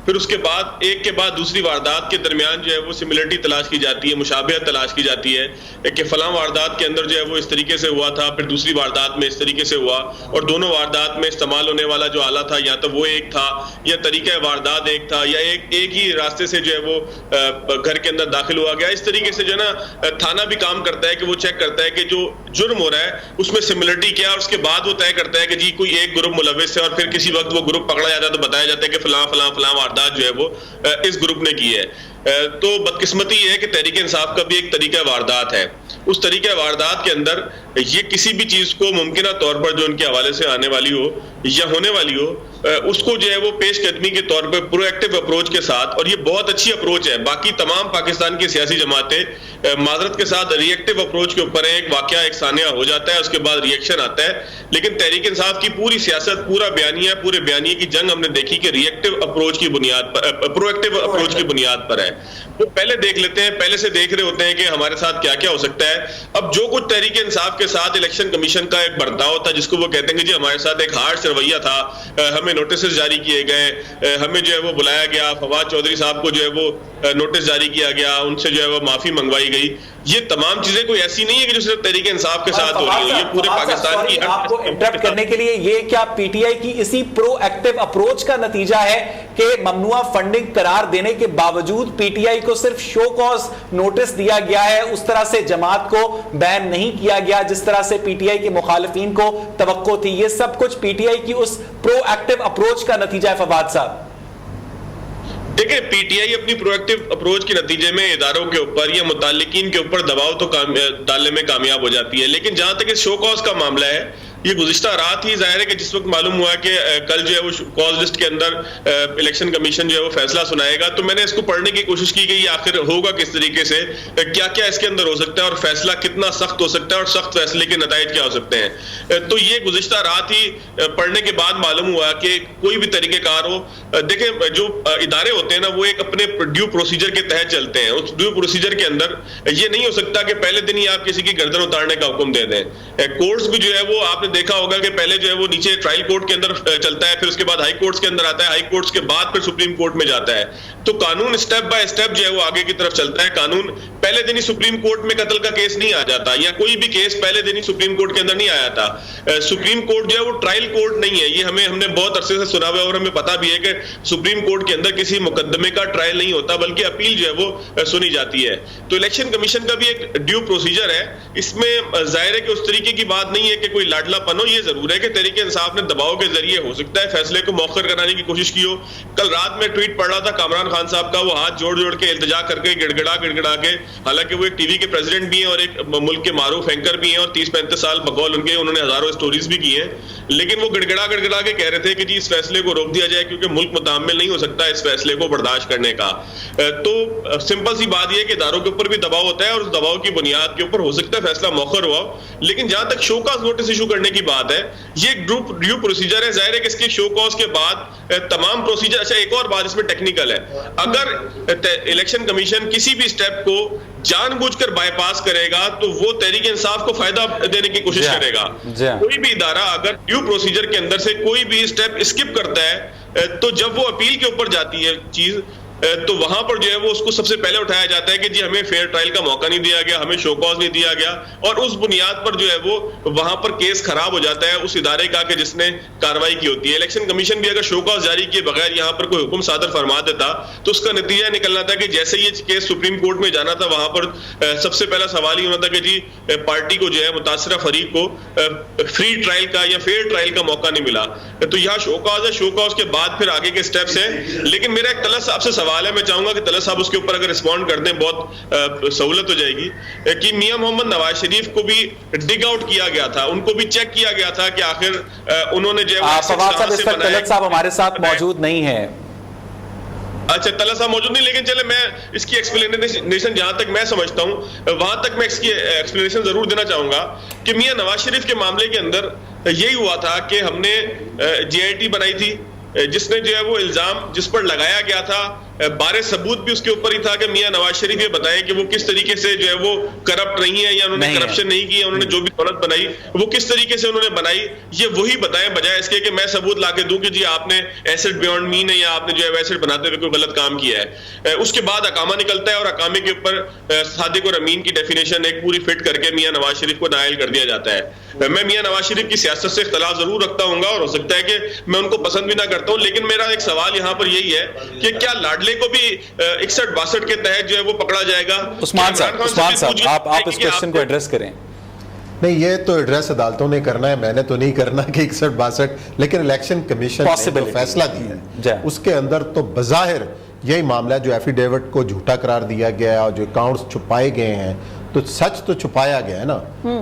پھر اس کے بعد ایک کے بعد دوسری واردات کے درمیان جو ہے وہ سملرٹی تلاش کی جاتی ہے، مشابہت تلاش کی جاتی ہے کہ فلاں واردات کے اندر جو ہے وہ اس طریقے سے ہوا تھا، پھر دوسری واردات میں اس طریقے سے ہوا اور دونوں واردات میں استعمال ہونے والا جو آلہ تھا یا تو وہ ایک تھا یا طریقہ واردات ایک تھا یا ایک ہی راستے سے جو ہے وہ گھر کے اندر داخل ہوا گیا. اس طریقے سے جو ہے نا تھانہ بھی کام کرتا ہے کہ وہ چیک کرتا ہے کہ جو جرم ہو رہا ہے اس میں سملرٹی کیا، اور اس کے بعد وہ طے کرتا ہے کہ جی کوئی ایک گروپ ملوث ہے اور پھر کسی وقت وہ گروپ پکڑا جاتا ہے تو بتایا جاتا ہے کہ فلاں فلاں فلاں واردات جو ہے وہ اس گروپ نے کی ہے. تو بدقسمتی یہ ہے کہ تحریک انصاف کا بھی ایک طریقہ واردات ہے. اس طریقہ واردات کے اندر یہ کسی بھی چیز کو ممکنہ طور پر جو ان کے حوالے سے آنے والی ہو یا ہونے والی ہو اس کو جو ہے وہ پیش قدمی کے طور پر پرو ایکٹیو اپروچ کے ساتھ، اور یہ بہت اچھی اپروچ ہے. باقی تمام پاکستان کی سیاسی جماعتیں معذرت کے ساتھ ری ایکٹیو اپروچ کے اوپر ایک واقعہ ایک ثانیہ ہو جاتا ہے، اس کے بعد ری ایکشن آتا ہے. لیکن تحریک انصاف کی پوری سیاست، پورا بیانیہ، پورے بیانیے کی جنگ ہم نے دیکھی کہ ری ایکٹیو اپروچ کی بنیاد پر، پرو ایکٹیو اپروچ کی بنیاد پر ہے. وہ پہلے دیکھ لیتے ہیں، پہلے سے دیکھ رہے ہوتے ہیں کہ ہمارے ساتھ کیا کیا ہو سکتا ہے. اب جو کچھ تحریک انصاف کے ساتھ الیکشن کمیشن کا ایک برتاؤ تھا جس کو وہ کہتے ہیں کہ جی ہمارے ساتھ ایک ہارش رویہ تھا، ہمیں نوٹسز جاری کیے گئے، ہمیں جو ہے وہ بلایا گیا، فواد چودھری صاحب کو جو ہے وہ نوٹس جاری کیا گیا، ان سے جو ہے وہ معافی منگوائی گئی. یہ تمام چیزیں کوئی ایسی نہیں ہے کہ جو صرف تحریک انصاف کے ساتھ ہو رہی ہے، یہ پورے پاکستان کی. آپ کو انٹرپٹ کرنے کے لیے یہ کیا پی ٹی آئی کی اسی پرو ایکٹیو اپروچ کا نتیجہ ہے کہ ممنوعہ فنڈنگ قرار دینے کے باوجود پی ٹی آئی کو صرف شو کاز نوٹس دیا گیا ہے، اس طرح سے جماعت کو بین نہیں کیا گیا جس طرح سے پی ٹی آئی کے مخالفین کو توقع تھی؟ یہ سب کچھ پی ٹی آئی کی اس پرو ایکٹیو اپروچ کا نتیجہ ہے فواد صاحب. دیکھیں پی ٹی آئی اپنی پرو ایکٹیو اپروچ کے نتیجے میں اداروں کے اوپر یا متعلقین کے اوپر دباؤ تو ڈالنے میں کامیاب ہو جاتی ہے. لیکن جہاں تک اس شو کاز کا معاملہ ہے یہ گزشتہ رات ہی ظاہر ہے کہ جس وقت معلوم ہوا کہ کل جو ہے وہ کاز لسٹ کے اندر الیکشن کمیشن جو ہے وہ فیصلہ سنائے گا، تو میں نے اس کو پڑھنے کی کوشش کی کہ یہ آخر ہوگا کس طریقے سے، کیا کیا اس کے اندر ہو سکتا ہے اور فیصلہ کتنا سخت ہو سکتا ہے اور سخت فیصلے کے نتائج کیا ہو سکتے ہیں. تو یہ گزشتہ رات ہی پڑھنے کے بعد معلوم ہوا کہ کوئی بھی طریقہ کار ہو، دیکھیں جو ادارے ہوتے ہیں نا وہ ایک اپنے ڈیو پروسیجر کے تحت چلتے ہیں. اس ڈیو پروسیجر کے اندر یہ نہیں ہو سکتا کہ پہلے دن ہی آپ کسی کی گردن اتارنے کا حکم دے دیں. کورٹس بھی جو ہے وہ آپ نے دیکھا ہوگا کہ پہلے جو ہے وہ نیچے ٹرائل کورٹ کے اندر چلتا ہے، پھر اس کے بعد ہائی کورٹس کے اندر آتا ہے، ہائی کورٹس کے بعد پھر سپریم کورٹ میں جاتا ہے. تو قانون اسٹیپ بائی اسٹیپ جو ہے وہ آگے کی طرف چلتا ہے. قانون پہلے دن ہی سپریم کورٹ میں قتل کا کیس نہیں آ جاتا، یا کوئی بھی کیس پہلے دن ہی سپریم کورٹ کے اندر نہیں آیا تھا. سپریم کورٹ جو ہے وہ ٹرائل کورٹ نہیں ہے، یہ ہم نے بہت عرصے سے سنا ہوا ہے اور ہمیں پتا بھی ہے کہ سپریم کورٹ کے اندر کسی مقدمے کا ٹرائل نہیں ہوتا بلکہ اپیل جو ہے وہ سنی جاتی ہے. تو الیکشن کمیشن کا بھی ایک ڈیو پروسیجر ہے. اس میں ظاہر ہے کہ اس طریقے کی بات نہیں ہے کہ کوئی لاڈلا پن ہو. یہ ضرور ہے کہ تحریک انصاف نے دباؤ کے ذریعے ہو سکتا ہے فیصلے کو مؤخر کرانے کی کوشش کی ہو. کل رات میں ٹویٹ پڑھ رہا تھا کامران خان صاحب کا، وہ ہاتھ جوڑ جوڑ کے التجا کر کے گڑ گڑا کے، حالانکہ وہ ایک ٹی وی کے پریزیڈنٹ بھی ہیں اور ایک ملک کے معروف اینکر بھی ہیں اور 30-35 سال بقول ان کے انہوں نے ہزاروں اسٹوریز بھی کی ہیں، لیکن وہ گڑ گڑا کے کہہ رہے تھے کہ جی اس فیصلے کو روک دیا جائے کیونکہ ملک متحمل نہیں ہو سکتا اس فیصلے کو برداشت کرنے کا. تو سمپل سی بات یہ ہے کہ اداروں کے اوپر بھی دباؤ ہوتا ہے اور اس دباؤ کی بنیاد کے اوپر ہو سکتا ہے فیصلہ مؤخر ہوا. لیکن جہاں تک شو کاز نوٹس ایشو کرنے کی بات ہے، یہ ایک ڈیو پروسیجر ہے. ظاہر ہے کہ اس کے شو کاز کے بعد تمام پروسیجر. اچھا ایک اور بات اس میں ٹیکنیکل ہے، اگر الیکشن کمیشن کسی بھی اسٹیپ کو جان بوجھ کر بائی پاس کرے گا تو وہ تحریک انصاف کو فائدہ دینے کی کوشش کرے گا. کوئی بھی ادارہ اگر ڈیو پروسیجر کے اندر سے کوئی بھی اسٹیپ اسکپ کرتا ہے تو جب وہ اپیل کے اوپر جاتی ہے چیز تو وہاں پر جو ہے وہ اس کو سب سے پہلے اٹھایا جاتا ہے کہ جی ہمیں فیئر ٹرائل کا موقع نہیں دیا گیا، ہمیں شو کاز نہیں دیا گیا، اور اس بنیاد پر جو ہے وہ وہاں پر کیس خراب ہو جاتا ہے اس ادارے کا کہ جس نے کارروائی کی ہوتی ہے. الیکشن کمیشن بھی اگر شو کاز جاری کیے بغیر یہاں پر کوئی حکم صادر فرما دیتا تو اس کا نتیجہ نکلنا تھا کہ جیسے یہ کیس سپریم کورٹ میں جانا تھا وہاں پر سب سے پہلا سوال یہ ہونا تھا کہ جی پارٹی کو جو ہے متاثرہ فریق کو فری ٹرائل کا یا فیئر ٹرائل کا موقع نہیں ملا. تو یہاں شو کاز ہے، شو کاز کے بعد پھر آگے کے اسٹیپس ہیں. لیکن میرا ایک طلعت صاحب سے سوال ہے، میں چاہوں گا کہ طلعت صاحب اس کے اوپر اگر رسپونڈ کر دیں بہت سہولت ہو جائے گی، کہ میاں محمد نواز شریف کو بھی ڈگ آؤٹ کیا گیا تھا، ان کو بھی چیک کیا گیا تھا کہ آخر انہوں نے جو ہے طلعت صاحب ہمارے ساتھ موجود نہیں ہیں. اچھا طلعت صاحب موجود نہیں، لیکن چلے میں اس کی ایکسپلینیشن جہاں تک میں سمجھتا ہوں وہاں تک میں اس کی ایکسپلینیشن ضرور دینا چاہوں گا کہ میاں نواز شریف کے معاملے کے اندر یہی ہوا تھا کہ ہم نے جے آئی ٹی بنائی تھی جس نے جو ہے وہ الزام جس پر لگایا گیا تھا بارے ثبوت بھی اس کے اوپر ہی تھا کہ میاں نواز شریف یہ بتائیں کہ وہ کس طریقے سے جو ہے وہ کرپٹ نہیں ہے یا انہوں نے کرپشن نہیں کی، انہوں نے جو بھی دولت بنائی وہ کس طریقے سے انہوں نے بنائی، یہ وہی بتائیں بجائے اس کے کہ میں ثبوت لا کے دوں کہ جی آپ نے ایسٹ بیونڈ مین ہے یا آپ نے جو ہے ایسٹ بناتے ہوئے کوئی غلط کام کیا ہے. اس کے بعد اقامہ نکلتا ہے اور اقامے کے اوپر صادق اور امین کی ڈیفینیشن ایک پوری فٹ کر کے میاں نواز شریف کو نائل کر دیا جاتا ہے. میں میاں نواز شریف کی سیاست سے اختلاف ضرور رکھتا ہوں گا اور ہو سکتا ہے کہ میں ان کو پسند بھی نہ کرتا ہوں، لیکن میرا ایک سوال یہاں پر یہی ہے کہ کیا لاڈلے کو بھی 61-62 کے تحت جو ہے وہ پکڑا جائے گا؟ عثمان صاحب آپ اس کوشچن کو ایڈریس کریں. نہیں یہ تو ایڈریس عدالتوں نے کرنا ہے، میں نے تو نہیں کرنا کہ 61-62، لیکن الیکشن کمیشن نے جو فیصلہ دیا ہے اس کے اندر تو بظاہر یہی معاملہ جو ایفیڈیوٹ کو جھوٹا قرار دیا گیا ہے اور جو اکاؤنٹس چھپائے گئے ہیں تو سچ تو چھپایا گیا ہے نا.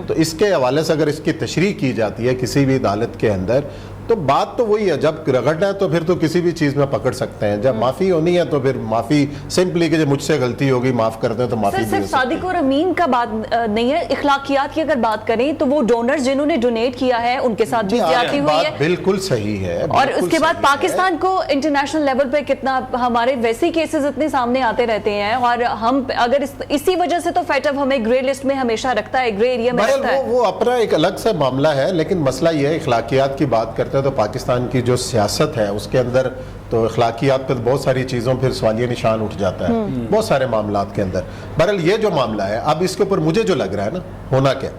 تو اس کے حوالے سے اگر اس کی تشریح کی جاتی ہے کسی بھی عدالت کے اندر تو بات تو وہی ہے، جب رگڑنا ہے تو پھر تو کسی بھی چیز میں پکڑ سکتے ہیں، جب معافی ہونی ہے تو پھر معافی سمپلی کہ مجھ سے غلطی ہوگی معاف کر دیں تو معافی بھی ہو سکتی ہے. صادق اور امین کا بات نہیں ہے، اخلاقیات کی اگر بات کریں تو وہ ڈونرز جنہوں نے ڈونیٹ کیا ہے ان کے ساتھ بھی زیادتی ہوئی ہے، بالکل صحیح ہے. اور اس کے بعد پاکستان کو انٹرنیشنل لیول پہ کتنا ہمارے ویسی کیسز اتنے سامنے آتے رہتے ہیں اور ہم اگر اسی وجہ سے تو فیٹو ہمیں گرے لسٹ میں ہمیشہ رکھتا ہے، گرے ایریا میں رکھتا ہے. وہ اپنا ایک الگ سا معاملہ ہے، لیکن مسئلہ یہ ہے اخلاقیات کی بات کرتے ہیں تو پاکستان کی جو سیاست ہے اس کے اندر تو اخلاقیات پر بہت ساری چیزوں پھر سوالیہ نشان اٹھ جاتا ہے بہت سارے معاملات کے اندر. بہرحال یہ جو معاملہ ہے اب اس کے اوپر مجھے جو لگ رہا ہے نا ہونا کیا،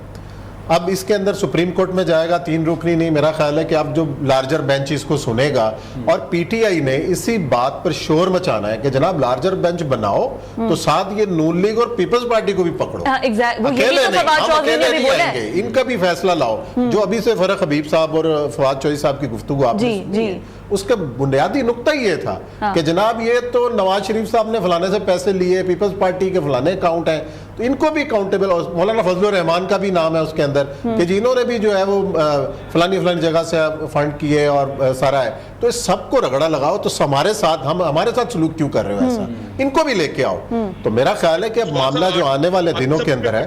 اب اس کے اندر سپریم کورٹ میں جائے گا 3 رکنی نہیں، میرا خیال ہے کہ اب جو لارجر بینچ اس کو سنے گا اور پی ٹی آئی نے اسی بات پر شور مچانا ہے کہ جناب لارجر بینچ بناؤ تو ساتھ یہ نون لیگ اور پیپلز پارٹی کو بھی پکڑو، اکیلے نہیں آئیں گے، ان کا بھی فیصلہ لاؤ. جو ابھی سے فرق حبیب صاحب اور فواد چوہدری صاحب کی گفتگو آپ نے سنی ہے اس کا بنیادی نقطہ یہ تھا کہ جناب یہ تو نواز شریف صاحب نے فلانے سے پیسے لیے، پیپلز پارٹی کے فلانے اکاؤنٹ ہیں، تو ان کو بھی اکاؤنٹیبل, مولانا فضل الرحمان کا بھی نام ہے اس کے اندر کہ جنہوں نے بھی جو ہے وہ فلانی جگہ سے فنڈ کیے اور سارا ہے, تو اس سب کو رگڑا لگاؤ. تو ہمارے ساتھ سلوک کیوں کر رہے ہو ایسا, ان کو بھی لے کے آؤ. تو میرا خیال ہے کہ اب معاملہ جو آنے والے دنوں کے اندر ہے.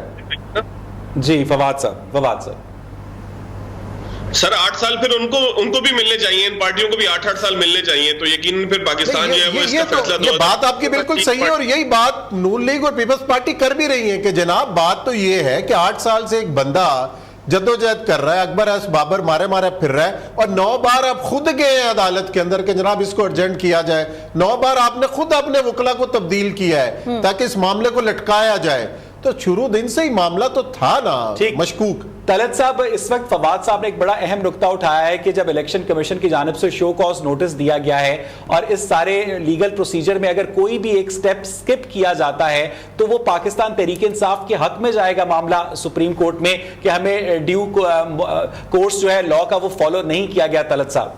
جی فواد صاحب سر 8 سال پھر ان کو بھی ملنے چاہیے, ان پارٹیوں کو بھی 8 سال ملنے چاہیے, تو یقیناً پھر پاکستان جو ہے وہ اس کا فیصلہ. یہ بات آپ کی بالکل صحیح ہے, اور یہی بات نون لیگ اور پیپلز پارٹی کر بھی رہی ہے کہ جناب بات تو یہ ہے کہ 8 سال سے ایک بندہ جدوجہد کر رہا ہے, اکبر ایس بابر مارے پھر رہا ہے, اور 9 بار آپ خود گئے ہیں عدالت کے اندر کہ جناب اس کو ارجنٹ کیا جائے. 9 بار آپ نے خود اپنے وکلا کو تبدیل کیا ہے تاکہ اس معاملے کو لٹکایا جائے. تو شروع دن سے ہی معاملہ تو تھا نا مشکوک. طلعت صاحب, اس وقت فواد صاحب نے ایک بڑا اہم نقطہ اٹھایا ہے کہ جب الیکشن کمیشن کی جانب سے شو کاز نوٹس دیا گیا ہے اور اس سارے لیگل پروسیجر میں اگر کوئی بھی ایک سٹیپ سکپ کیا جاتا ہے تو وہ پاکستان تحریک انصاف کے حق میں جائے گا معاملہ سپریم کورٹ میں کہ ہمیں ڈیو کورس جو ہے لا کا وہ فالو نہیں کیا گیا. طلعت صاحب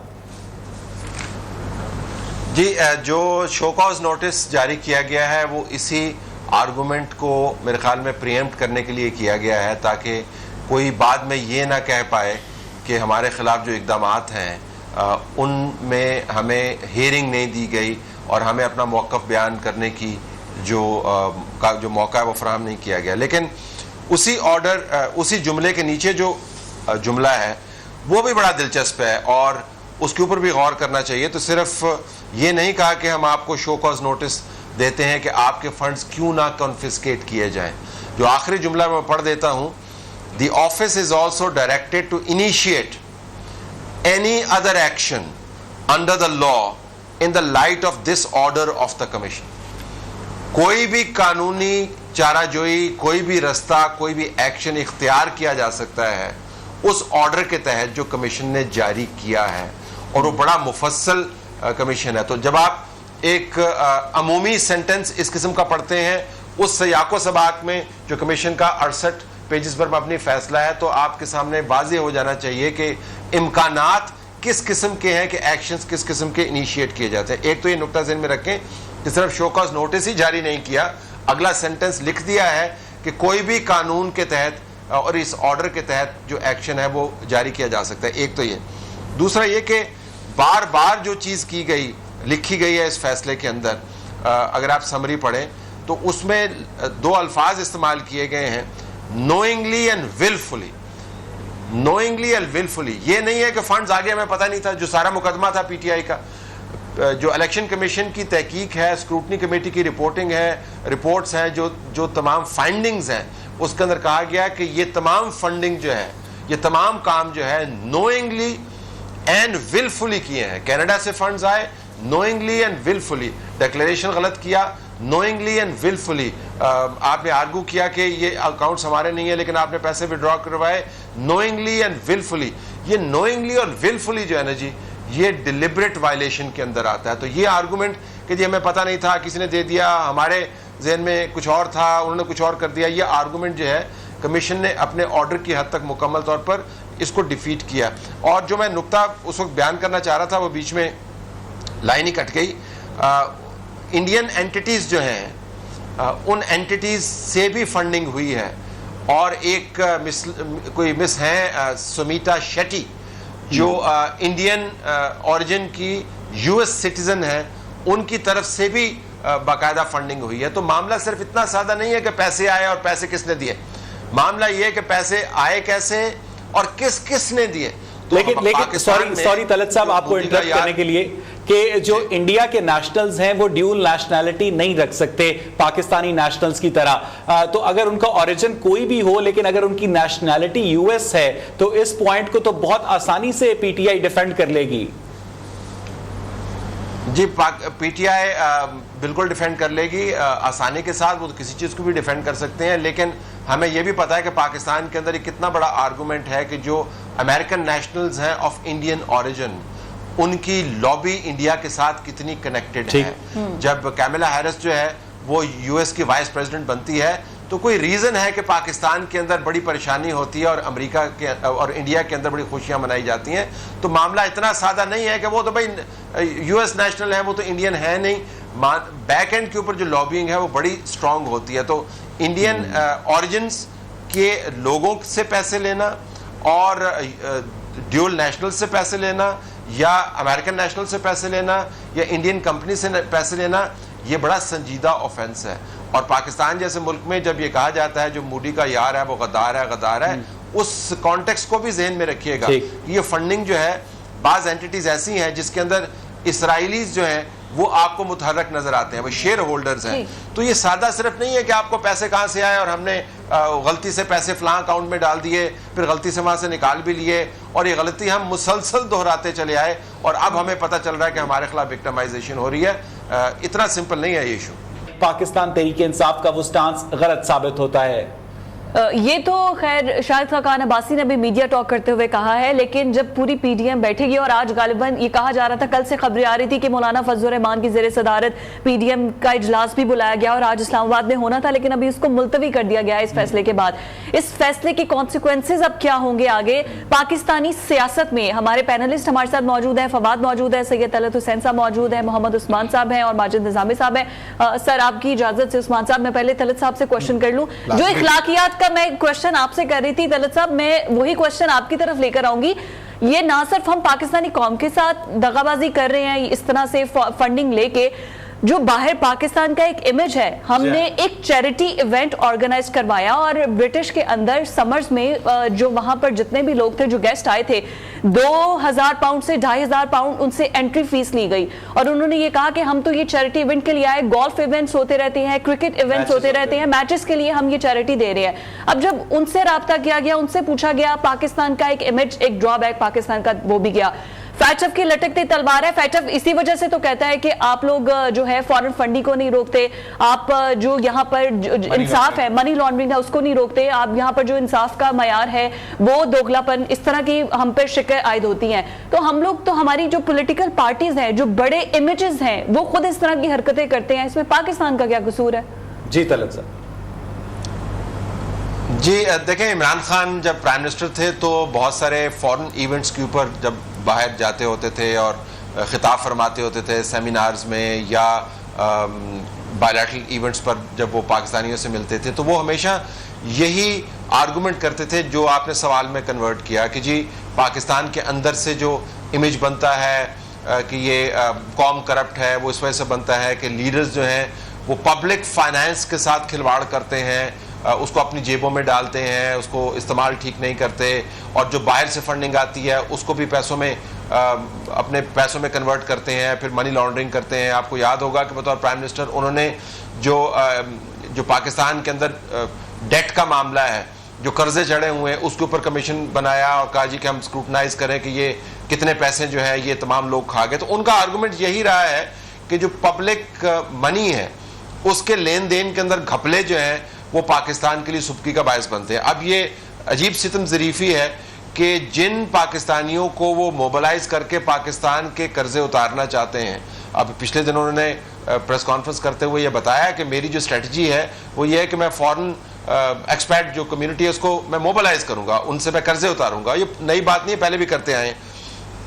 جی, جو شو کاز نوٹس جاری کیا گیا ہے وہ اسی آرگومنٹ کو میرے خیال میں پریمپٹ کرنے کے لیے کیا گیا ہے تاکہ کوئی بعد میں یہ نہ کہہ پائے کہ ہمارے خلاف جو اقدامات ہیں ان میں ہمیں ہیئرنگ نہیں دی گئی اور ہمیں اپنا موقف بیان کرنے کی جو موقع ہے وہ فراہم نہیں کیا گیا. لیکن اسی جملے کے نیچے جو جملہ ہے وہ بھی بڑا دلچسپ ہے اور اس کے اوپر بھی غور کرنا چاہیے. تو صرف یہ نہیں کہا کہ ہم آپ کو شو کاز نوٹس دیتے ہیں کہ آپ کے فنڈز کیوں نہ کنفسکیٹ کیے جائیں. جو آخری جملہ میں پڑھ دیتا ہوں, The office is also directed to initiate any other action under the law in the light of this order of the commission. کوئی بھی قانونی چارہ جوئی, کوئی بھی رستہ, کوئی بھی ایکشن اختیار کیا جا سکتا ہے اس آرڈر کے تحت جو کمیشن نے جاری کیا ہے, اور وہ بڑا مفصل کمیشن ہے. تو جب آپ ایک عمومی سینٹنس اس قسم کا پڑھتے ہیں اس سیاق و سباق میں جو کمیشن کا 68 پیجز پر مبنی فیصلہ ہے, تو آپ کے سامنے واضح ہو جانا چاہیے کہ امکانات کس قسم کے ہیں کہ ایکشنز کس قسم کے انیشیٹ کیے جاتے ہیں. ایک تو یہ نقطہ ذہن میں رکھیں کہ صرف شو کاز نوٹس ہی جاری نہیں کیا, اگلا سینٹنس لکھ دیا ہے کہ کوئی بھی قانون کے تحت اور اس آرڈر کے تحت جو ایکشن ہے وہ جاری کیا جا سکتا ہے. ایک تو یہ. دوسرا یہ کہ بار بار جو چیز کی گئی لکھی گئی ہے اس فیصلے کے اندر, اگر آپ سمری پڑھیں تو اس میں 2 الفاظ استعمال کیے گئے ہیں, knowingly and willfully. knowingly and willfully یہ نہیں ہے کہ فنڈز آگے ہمیں پتہ نہیں تھا. جو سارا مقدمہ تھا پی ٹی آئی کا, جو الیکشن کمیشن کی تحقیق ہے, اسکروٹنی کمیٹی کی رپورٹنگ ہے, رپورٹس ہیں, جو تمام فائنڈنگز ہیں, اس کے اندر کہا گیا کہ یہ تمام فنڈنگ جو ہے, یہ تمام کام جو ہے knowingly and willfully کیے ہیں. کینیڈا سے فنڈز آئے knowingly and willfully, ڈیکلیریشن غلط کیا knowingly and willfully. آپ نے آرگو کیا کہ یہ اکاؤنٹس ہمارے نہیں ہیں لیکن آپ نے پیسے وڈرا کروائے knowingly and willfully. یہ knowingly اور willfully جو ہے نا جی, یہ ڈیلیبریٹ وائلیشن کے اندر آتا ہے. تو یہ آرگومنٹ کہ جی ہمیں پتہ نہیں تھا, کسی نے دے دیا, ہمارے ذہن میں کچھ اور تھا, انہوں نے کچھ اور کر دیا, یہ آرگومنٹ جو ہے کمیشن نے اپنے آرڈر کی حد تک مکمل طور پر اس کو ڈیفیٹ کیا. اور جو میں نقطہ اس وقت بیان کرنا چاہ رہا تھا وہ بیچ میں لائن ہی کٹ گئی. انڈین اینٹیز جو ہیں ان اینٹیز سے بھی فنڈنگ ہوئی ہے, اور ایک کوئی مس ہیں سمیتا شیٹی جو انڈین اوریجن کی یو ایس سٹیزن ہیں, ان کی طرف سے بھی باقاعدہ فنڈنگ ہوئی ہے. تو معاملہ صرف اتنا سادہ نہیں ہے کہ پیسے آئے اور پیسے کس نے دیے, معاملہ یہ ہے کہ پیسے آئے کیسے اور کس نے دیے. لیکن سوری طلعت صاحب آپ کو انٹرپٹ کرنے کے لیے, کہ جو انڈیا کے نیشنلز ہیں وہ ڈیول نیشنلٹی نہیں رکھ سکتے پاکستانی نیشنلز کی طرح. تو اگر ان کا اوریجن کوئی بھی ہو لیکن اگر ان کی نیشنلٹی یو ایس ہے تو اس پوائنٹ کو تو بہت آسانی سے پی ٹی آئی ڈیفینڈ کر لے گی. جی پی ٹی آئی بالکل ڈیفینڈ کر لے گی آسانی کے ساتھ, وہ کسی چیز کو بھی ڈیفینڈ کر سکتے ہیں. لیکن ہمیں یہ بھی پتا ہے کہ پاکستان کے اندر ایک کتنا بڑا آرگومنٹ ہے کہ جو امریکن نیشنلز ہیں آف انڈین اوریجن, ان کی لابی انڈیا کے ساتھ کتنی کنیکٹڈ ہے. جب کیملا ہیرس جو ہے وہ یو ایس کی وائس پریزیڈنٹ بنتی ہے تو کوئی ریزن ہے کہ پاکستان کے اندر بڑی پریشانی ہوتی ہے اور امریکہ کے اور انڈیا کے اندر بڑی خوشیاں منائی جاتی ہیں. تو معاملہ اتنا سادہ نہیں ہے کہ وہ تو بھائی یو ایس نیشنل ہیں, وہ تو انڈین ہے نہیں. بیک اینڈ کے اوپر جو لابینگ ہے وہ بڑی اسٹرانگ ہوتی ہے. تو انڈین اوریجنس کے لوگوں سے پیسے لینا اور ڈیول نیشنل سے پیسے لینا یا امریکن نیشنل سے پیسے لینا یا انڈین کمپنی سے پیسے لینا یہ بڑا سنجیدہ آفینس ہے. اور پاکستان جیسے ملک میں جب یہ کہا جاتا ہے جو مودی کا یار ہے وہ غدار ہے, اس کانٹیکسٹ کو بھی ذہن میں رکھیے گا. یہ فنڈنگ جو ہے بعض اینٹیٹیز ایسی ہیں جس کے اندر اسرائیلیز جو ہیں وہ آپ کو متحرک نظر آتے ہیں, وہ شیئر ہولڈرز ہیں. تو یہ سادہ صرف نہیں ہے کہ آپ کو پیسے کہاں سے آئے اور ہم نے غلطی سے پیسے فلاں اکاؤنٹ میں ڈال دیے پھر غلطی سے وہاں سے نکال بھی لیے اور یہ غلطی ہم مسلسل دہراتے چلے آئے اور اب ہمیں پتہ چل رہا ہے کہ ہمارے خلاف وکٹمائزیشن ہو رہی ہے. اتنا سمپل نہیں ہے یہ ایشو. پاکستان تحریک انصاف کا وہ سٹانس غلط ثابت ہوتا ہے. یہ تو خیر شاہد خاقان عباسی نے بھی میڈیا ٹاک کرتے ہوئے کہا ہے, لیکن جب پوری پی ڈی ایم بیٹھے گی اور آج غالباً یہ کہا جا رہا تھا, کل سے خبریں آ رہی تھی کہ مولانا فضل الرحمان کی زیر صدارت پی ڈی ایم کا اجلاس بھی بلایا گیا اور آج اسلام آباد میں ہونا تھا, لیکن ابھی اس کو ملتوی کر دیا گیا ہے اس فیصلے کے بعد. اس فیصلے کے کانسیکوینسز اب کیا ہوں گے آگے پاکستانی سیاست میں؟ ہمارے پینلسٹ ہمارے ساتھ موجود ہیں, فواد موجود ہے, سید طلعت حسین صاحب موجود ہیں, محمد عثمان صاحب ہیں اور ماجد نظامی صاحب ہیں. سر آپ کی اجازت سے عثمان صاحب میں پہلے طلعت صاحب سے کوشچن کر لوں. جو اخلاقیات کا میں کوشچن آپ سے کر رہی تھی طلعت صاحب, میں وہی کوشچن آپ کی طرف لے کر آؤں گی. یہ نہ صرف ہم پاکستانی قوم کے ساتھ دغا بازی کر رہے ہیں اس طرح سے فنڈنگ لے کے, جو باہر پاکستان کا ایک امیج ہے, ہم نے ایک چیریٹی ایونٹ آرگنائز کروایا اور برٹش کے اندر سمرز میں جو وہاں پر جتنے بھی لوگ تھے جو گیسٹ آئے تھے 2000 پاؤنڈ سے 2500 پاؤنڈ ان سے انٹری فیس لی گئی اور انہوں نے یہ کہا کہ ہم تو یہ چیریٹی ایونٹ کے لیے آئے, گولف ایونٹس ہوتے رہتے ہیں, کرکٹ ایونٹس ہوتے رہتے ہیں, میچز کے لیے ہم یہ چیریٹی دے رہے ہیں. اب جب ان سے رابطہ کیا گیا, ان سے پوچھا گیا, پاکستان کا ایک امیج, ایک ڈرا بیک پاکستان کا وہ بھی گیا. فیٹف کی لٹکتی تلوار ہے. فیٹف اسی وجہ سے تو کہتا ہے کہ آپ لوگ جو ہے فورن فنڈنگ کو نہیں روکتے, آپ جو یہاں پر انصاف ہے, منی لانڈرنگ ہے, اس کو نہیں روکتے, آپ یہاں پر جو انصاف کا معیار ہے وہ دوگلا پن, اس طرح کی ہم پر شکایت عائد ہوتی ہیں. تو ہم لوگ تو ہماری جو پولیٹیکل پارٹیز ہیں, جو بڑے امیجز ہیں, وہ خود اس طرح کی حرکتیں کرتے ہیں. اس میں پاکستان کا کیا قصور ہے؟ جی طلعت صاحب. جی دیکھیں, عمران خان جب پرائم منسٹر تھے تو بہت سارے فورن ایونٹس کے اوپر جب باہر جاتے ہوتے تھے اور خطاب فرماتے ہوتے تھے سیمینارز میں یا بائیلیٹرل ایونٹس پر جب وہ پاکستانیوں سے ملتے تھے, تو وہ ہمیشہ یہی آرگومنٹ کرتے تھے جو آپ نے سوال میں کنورٹ کیا کہ جی پاکستان کے اندر سے جو امیج بنتا ہے کہ یہ قوم کرپٹ ہے, وہ اس وجہ سے بنتا ہے کہ لیڈرز جو ہیں وہ پبلک فائنانس کے ساتھ کھلواڑ کرتے ہیں, اس کو اپنی جیبوں میں ڈالتے ہیں, اس کو استعمال ٹھیک نہیں کرتے, اور جو باہر سے فنڈنگ آتی ہے اس کو بھی پیسوں میں اپنے پیسوں میں کنورٹ کرتے ہیں, پھر منی لانڈرنگ کرتے ہیں. آپ کو یاد ہوگا کہ بطور پرائم منسٹر انہوں نے جو پاکستان کے اندر ڈیٹ کا معاملہ ہے, جو قرضے چڑھے ہوئے ہیں, اس کے اوپر کمیشن بنایا اور کہا جی کہ ہم اسکروٹنائز کریں کہ یہ کتنے پیسے جو ہے یہ تمام لوگ کھا گئے. تو ان کا آرگومنٹ یہی رہا ہے کہ جو پبلک منی ہے اس کے لین دین کے اندر گھپلے جو ہیں وہ پاکستان کے لیے سبکی کا باعث بنتے ہیں. اب یہ عجیب ستم ظریفی ہے کہ جن پاکستانیوں کو وہ موبلائز کر کے پاکستان کے قرضے اتارنا چاہتے ہیں, اب پچھلے دن انہوں نے پریس کانفرنس کرتے ہوئے یہ بتایا کہ میری جو اسٹریٹجی ہے وہ یہ ہے کہ میں فورن ایکسپیٹ جو کمیونٹی ہے اس کو میں موبلائز کروں گا, ان سے میں قرضے اتاروں گا. یہ نئی بات نہیں ہے, پہلے بھی کرتے آئے ہیں.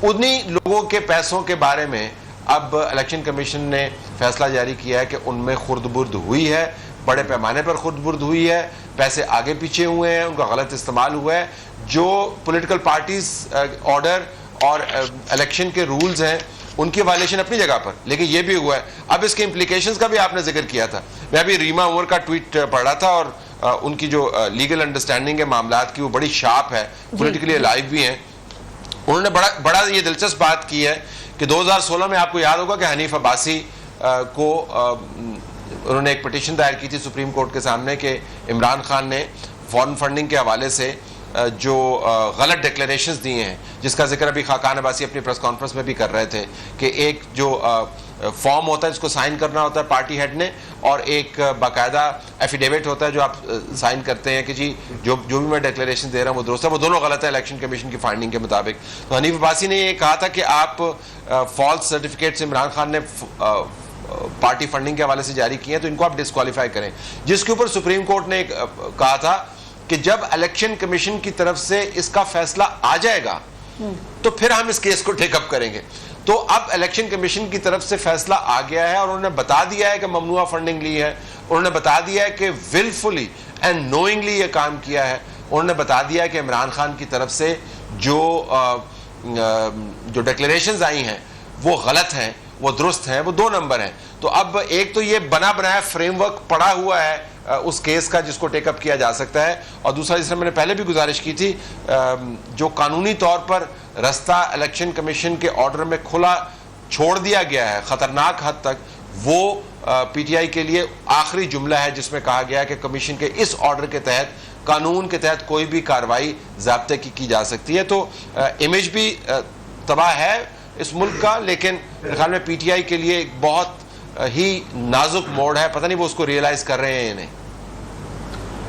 انہی لوگوں کے پیسوں کے بارے میں اب الیکشن کمیشن نے فیصلہ جاری کیا ہے کہ ان میں خرد برد ہوئی ہے, بڑے پیمانے پر خرد برد ہوئی ہے, پیسے آگے پیچھے ہوئے ہیں, ان کا غلط استعمال ہوا ہے. جو پولیٹیکل پارٹیز آرڈر اور الیکشن کے رولز ہیں ان کی وائلیشن اپنی جگہ پر, لیکن یہ بھی ہوا ہے. اب اس کے امپلیکیشنز کا بھی آپ نے ذکر کیا تھا. میں ابھی ریما عمر کا ٹویٹ پڑھ رہا تھا اور ان کی جو لیگل انڈرسٹینڈنگ ہے معاملات کی وہ بڑی شارپ ہے, پولیٹیکلی الائیو بھی ہیں. انہوں نے بڑا یہ دلچسپ بات کی ہے کہ 2016 میں آپ کو یاد ہوگا کہ حنیف عباسی کو انہوں نے ایک پٹیشن دائر کی تھی سپریم کورٹ کے سامنے کہ عمران خان نے فورن فنڈنگ کے حوالے سے جو غلط ڈکلیریشنز دیے ہیں, جس کا ذکر ابھی خاقان عباسی اپنی پریس کانفرنس میں بھی کر رہے تھے کہ ایک جو فارم ہوتا ہے جس کو سائن کرنا ہوتا ہے پارٹی ہیڈ نے, اور ایک باقاعدہ ایفیڈیوٹ ہوتا ہے جو آپ سائن کرتے ہیں کہ جی جو بھی میں ڈکلیریشن دے رہا ہوں وہ درست ہے, وہ دونوں غلط ہے الیکشن کمیشن کی فائنڈنگ کے مطابق. تو حنیف عباسی نے یہ کہا تھا کہ آپ فالس سرٹیفکیٹس عمران خان نے پارٹی فنڈنگ کے حوالے سے جاری کیے ہیں تو ان کو آپ ڈسکوالیفائی کریں, جس کے اوپر سپریم کورٹ نے کہا تھا کہ جب الیکشن کمیشن کی طرف سے اس کا فیصلہ آ جائے گا تو پھر ہم اس کیس کو ٹیک اپ کریں گے. تو اب الیکشن کمیشن کی طرف سے فیصلہ آ گیا ہے اور انہوں نے بتا دیا ہے کہ ممنوعہ فنڈنگ لی ہے, انہوں نے بتا دیا ہے کہ ولفلی اینڈ نوئنگلی یہ کام کیا ہے, انہوں نے بتا دیا ہے کہ عمران خان کی طرف سے جو ڈکلیریشنز آئی ہیں وہ غلط ہیں, وہ درست ہیں, وہ 2 نمبر ہیں. تو اب ایک تو یہ بنا بنایا فریم ورک پڑا ہوا ہے اس کیس کا جس کو ٹیک اپ کیا جا سکتا ہے, اور دوسرا جس میں نے پہلے بھی گزارش کی تھی, جو قانونی طور پر رستہ الیکشن کمیشن کے آرڈر میں کھلا چھوڑ دیا گیا ہے خطرناک حد تک, وہ پی ٹی آئی کے لیے آخری جملہ ہے جس میں کہا گیا ہے کہ کمیشن کے اس آرڈر کے تحت, قانون کے تحت کوئی بھی کارروائی ضابطے کی جا سکتی ہے. تو امیج بھی تباہ ہے اس ملک کا, لیکن میرے خیال میں پی ٹی آئی کے لیے ایک بہت ہی نازک موڑ ہے, پتہ نہیں وہ اس کو ریئلائز کر رہے ہیں یا نہیں.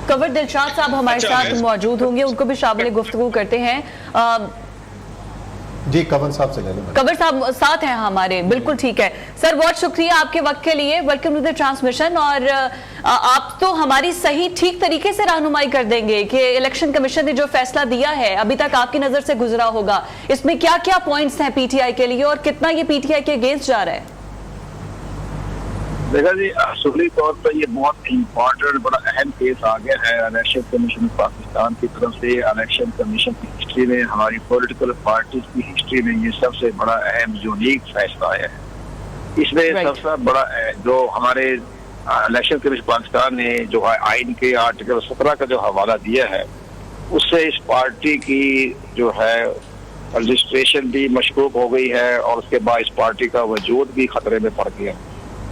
کنور دلشاد صاحب ہمارے ساتھ موجود ہوں گے, ان کو بھی شامل گفتگو کرتے ہیں. جی کنور صاحب سے لے لیں. کنور صاحب ساتھ ہیں ہمارے, بالکل ٹھیک ہے سر, بہت شکریہ آپ کے وقت کے لیے, ویلکم ٹو دی ٹرانسمیشن. اور آپ تو ہماری صحیح ٹھیک طریقے سے رہنمائی کر دیں گے کہ الیکشن کمیشن نے جو فیصلہ دیا ہے ابھی تک آپ کی نظر سے گزرا ہوگا, اس میں کیا کیا پوائنٹس ہیں پی ٹی آئی کے لیے اور کتنا یہ پی ٹی آئی کے اگینسٹ جا رہا ہے؟ دیکھا جی, اصولی طور پر یہ بہت امپورٹنٹ بڑا اہم کیس آ گیا ہے الیکشن کمیشن پاکستان کی طرف سے. الیکشن کمیشن کی ہسٹری میں, ہماری پولیٹیکل پارٹیز کی ہسٹری میں یہ سب سے بڑا اہم یونیک فیصلہ آیا ہے. اس میں سب سے بڑا جو ہمارے الیکشن کمیشن پاکستان نے جو آئین کے آرٹیکل 17 کا جو حوالہ دیا ہے, اس سے اس پارٹی کی جو ہے رجسٹریشن بھی مشکوک ہو گئی ہے, اور اس کے بعد اس پارٹی کا وجود بھی خطرے میں پڑ گیا,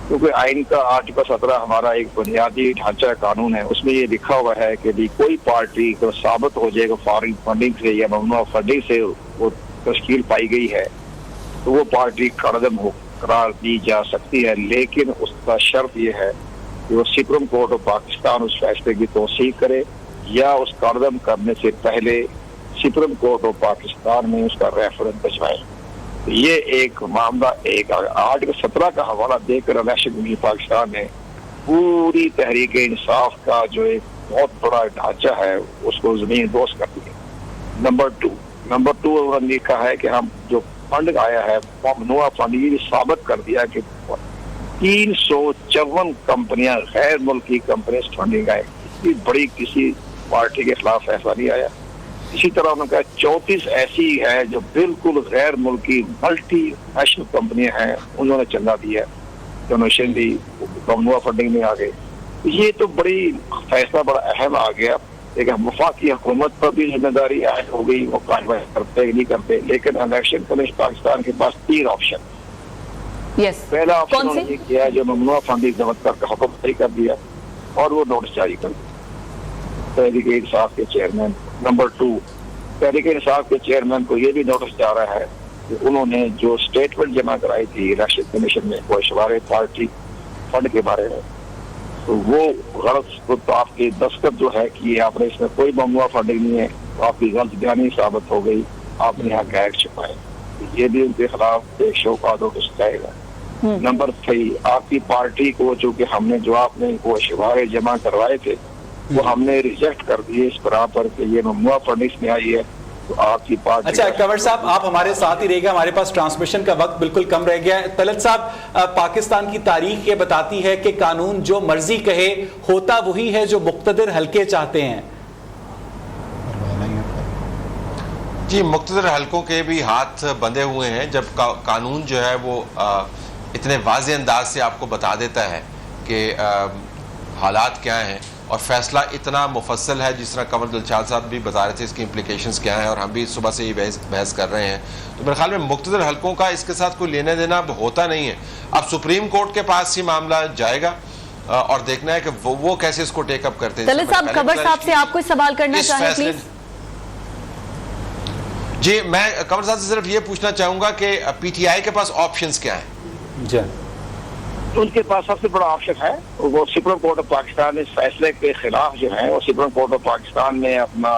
کیونکہ آئین کا آرٹیکل 17 ہمارا ایک بنیادی ڈھانچہ قانون ہے. اس میں یہ لکھا ہوا ہے کہ کوئی پارٹی کو ثابت ہو جائے گا فارن فنڈنگ سے یا ممنوع فنڈنگ سے وہ تشکیل پائی گئی ہے, تو وہ پارٹی قدم قرار دی جا سکتی ہے, لیکن اس کا شرط یہ ہے کہ وہ سپریم کورٹ آف پاکستان اس فیصلے کی توثیق کرے, یا اس قدم کرنے سے پہلے سپریم کورٹ آف پاکستان میں اس کا ریفرنس بھجوائے. یہ ایک معاملہ ایک آرٹیکل 17 کا حوالہ دے کر الیکشن کمیشن پاکستان نے پوری تحریک انصاف کا جو ایک بہت بڑا ڈھانچہ ہے اس کو زمین دوز کر دیا. نمبر 2 انہوں نے لکھا ہے کہ ہم جو فنڈ آیا ہے ممنوع فنڈ, یہ ثابت کر دیا کہ 354 کمپنیاں غیر ملکی کمپنیز فنڈنگ آئے. اتنی بڑی کسی پارٹی کے خلاف فیصلہ نہیں آیا. اسی طرح انہوں نے کہا 34 ایسی ہے جو بالکل غیر ملکی ملٹی نیشنل کمپنیاں ہیں, انہوں نے چندہ دیا, ڈونیشن دی, ممنوع فنڈنگ میں آ گئے. یہ تو بڑی فیصلہ بڑا اہم آ گیا, لیکن وفاقی حکومت پر بھی ذمہ داری عائد ہو گئی, وہ کارروائی کرتے نہیں کرتے. لیکن الیکشن کمیشن پاکستان کے پاس 3 آپشن. پہلا آپشن انہوں نے یہ کیا جو ممنوع فنڈنگ ضبط کر حکم جاری کر دیا اور وہ نوٹس جاری کر دیا تحریک انصاف کے چیئرمین. نمبر 2, تحریک انصاف کے چیئرمین کو یہ بھی نوٹس جا رہا ہے کہ انہوں نے جو اسٹیٹمنٹ جمع کرائی تھی الیکشن کمیشن میں گوشوار پارٹی فنڈ کے بارے میں, تو وہ غلط, تو آپ کی دستخط جو ہے کہ آپ نے اس میں کوئی ممنوع فنڈنگ نہیں ہے, تو آپ کی غلط بیانی ثابت ہو گئی, آپ نے یہاں گائیڈ چھپائے, یہ بھی ان کے خلاف ایک شوکا نوٹس جائے گا. نمبر 3, آپ کی پارٹی کو چونکہ ہم نے جو آپ نے گوشوار جمع کروائے تھے وہ ہم نے ریجیکٹ کر دیے اس طرح پر کہ یہ ممنوع فنڈنگ میں آئی ہے, تو آپ کی پارٹی. اچھا کنور صاحب آپ ہمارے ساتھ ہی رہے گا, ہمارے پاس ٹرانسمیشن کا وقت بالکل کم رہ گیا ہے. طلعت صاحب, پاکستان کی تاریخ یہ بتاتی ہے کہ قانون جو مرضی کہے ہوتا وہی ہے جو مقتدر حلقے چاہتے ہیں. جی, مقتدر حلقوں کے بھی ہاتھ بندھے ہوئے ہیں جب قانون جو ہے وہ اتنے واضح انداز سے آپ کو بتا دیتا ہے کہ حالات کیا ہیں, اور فیصلہ اتنا مفصل ہے جس طرح کنور دلشاد صاحب بھی بتا رہے تھے اس کی امپلیکیشنز کیا ہیں, اور ہم بھی صبح سے ہی بحث کر رہے ہیں. تو میرے خیال میں مقتدر حلقوں کا اس کے ساتھ کوئی لینا دینا اب ہوتا نہیں ہے. اب سپریم کورٹ کے پاس ہی معاملہ جائے گا اور دیکھنا ہے کہ وہ کیسے اس کو ٹیک اپ کرتے ہیں. طلعت صاحب, کنور صاحب سے آپ کوئی سوال کرنا چاہیں پلیز. جی, میں کنور صاحب سے صرف یہ پوچھنا چاہوں گا کہ پی ٹی آئی کے پاس آپشنز کیا ہیں؟ جی, ان کے پاس سب سے بڑا آپشن ہے وہ سپریم کورٹ آف پاکستان اس فیصلے کے خلاف جو ہے وہ سپریم کورٹ آف پاکستان میں اپنا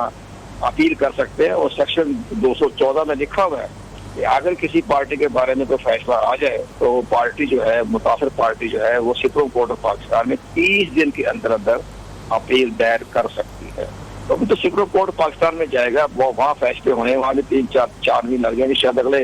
اپیل کر سکتے ہیں. اور سیکشن 214 میں لکھا ہوا ہے کہ اگر کسی پارٹی کے بارے میں کوئی فیصلہ آ جائے تو پارٹی جو ہے, متاثر پارٹی جو ہے, وہ سپریم کورٹ آف پاکستان میں 30 دن کے اندر اپیل دائر کر سکتی ہے. تو سپریم کورٹ پاکستان میں جائے گا, وہ وہاں فیصلے ہونے, وہاں بھی 3-4 مہینے لگ جائیں گے, شاید اگلے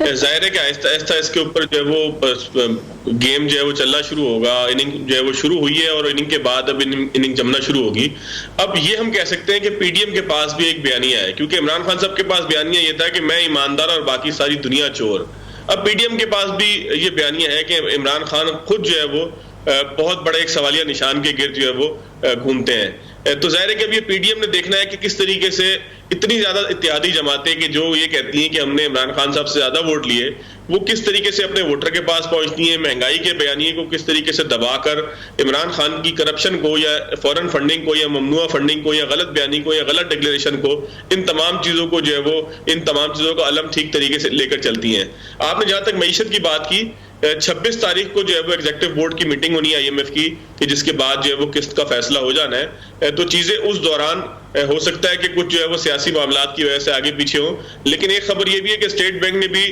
ظاہر ہے کہ آہستہ آہستہ اس کے اوپر جو ہے وہ گیم جو ہے وہ چلنا شروع ہوگا. اننگ جو ہے وہ شروع ہوئی ہے اور اننگ کے بعد اب اننگ جمنا شروع ہوگی. اب یہ ہم کہہ سکتے ہیں کہ پی ڈی ایم کے پاس بھی ایک بیانیہ ہے, کیونکہ عمران خان صاحب کے پاس بیانیہ یہ تھا کہ میں ایماندار اور باقی ساری دنیا چور. اب پی ڈی ایم کے پاس بھی یہ بیانیہ ہے کہ عمران خان خود جو ہے وہ بہت بڑے ایک سوالیہ نشان کے گرد جو ہے وہ گھومتے ہیں. تو ظاہر ہے کہ اب یہ پی ڈی ایم نے دیکھنا ہے کہ کس طریقے سے اتنی زیادہ اتحادی جماعتیں کہ جو یہ کہتی ہیں کہ ہم نے عمران خان صاحب سے زیادہ ووٹ لیے, وہ کس طریقے سے اپنے ووٹر کے پاس پہنچتی ہیں, مہنگائی کے بیانیے کو کس طریقے سے دبا کر عمران خان کی کرپشن کو یا فورن فنڈنگ کو یا ممنوع فنڈنگ کو یا غلط بیانی کو یا غلط ڈکلیریشن کو, ان تمام چیزوں کو جو ہے وہ ان تمام چیزوں کا علم ٹھیک طریقے سے لے کر چلتی ہیں. آپ نے جہاں تک معیشت کی بات کی, 26 تاریخ کو جو ہے وہ ایگزیکٹو بورڈ کی میٹنگ ہونی ہے آئی ایم ایف کی, کہ جس کے بعد جو ہے وہ قسط کا فیصلہ ہو جانا ہے. تو چیزیں اس دوران ہو سکتا ہے کہ کچھ جو ہے وہ سیاسی معاملات کی وجہ سے آگے پیچھے ہوں, لیکن ایک خبر یہ بھی ہے کہ اسٹیٹ بینک نے بھی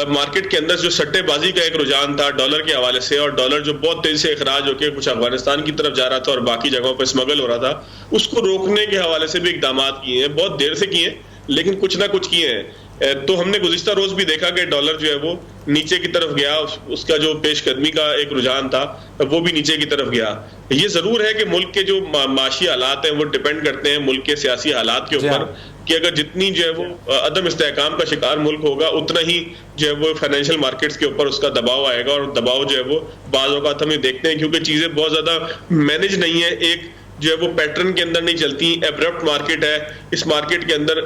مارکیٹ کے اندر جو سٹے بازی کا ایک رجحان تھا ڈالر کے حوالے سے, اور ڈالر جو بہت تیزی سے اخراج ہو کے کچھ افغانستان کی طرف جا رہا تھا اور باقی جگہوں پہ اسمگل ہو رہا تھا, اس کو روکنے کے حوالے سے بھی اقدامات کیے ہیں. بہت دیر سے کیے ہیں لیکن کچھ نہ کچھ کیے ہیں. تو ہم نے گزشتہ روز بھی دیکھا کہ ڈالر جو ہے وہ نیچے کی طرف گیا, اس کا جو پیش قدمی کا ایک رجحان تھا وہ بھی نیچے کی طرف گیا. یہ ضرور ہے کہ ملک کے جو معاشی حالات ہیں وہ ڈیپینڈ کرتے ہیں ملک کے سیاسی حالات کے اوپر, کہ اگر جتنی جو ہے وہ عدم استحکام کا شکار ملک ہوگا اتنا ہی جو ہے وہ فائنینشیل مارکیٹس کے اوپر اس کا دباؤ آئے گا. اور دباؤ جو ہے وہ بعض اوقات ہم یہ دیکھتے ہیں کیونکہ چیزیں بہت زیادہ مینج نہیں ہیں, ایک جو ہے وہ پیٹرن کے اندر نہیں چلتی. ایبرپٹ مارکیٹ ہے, اس مارکیٹ کے اندر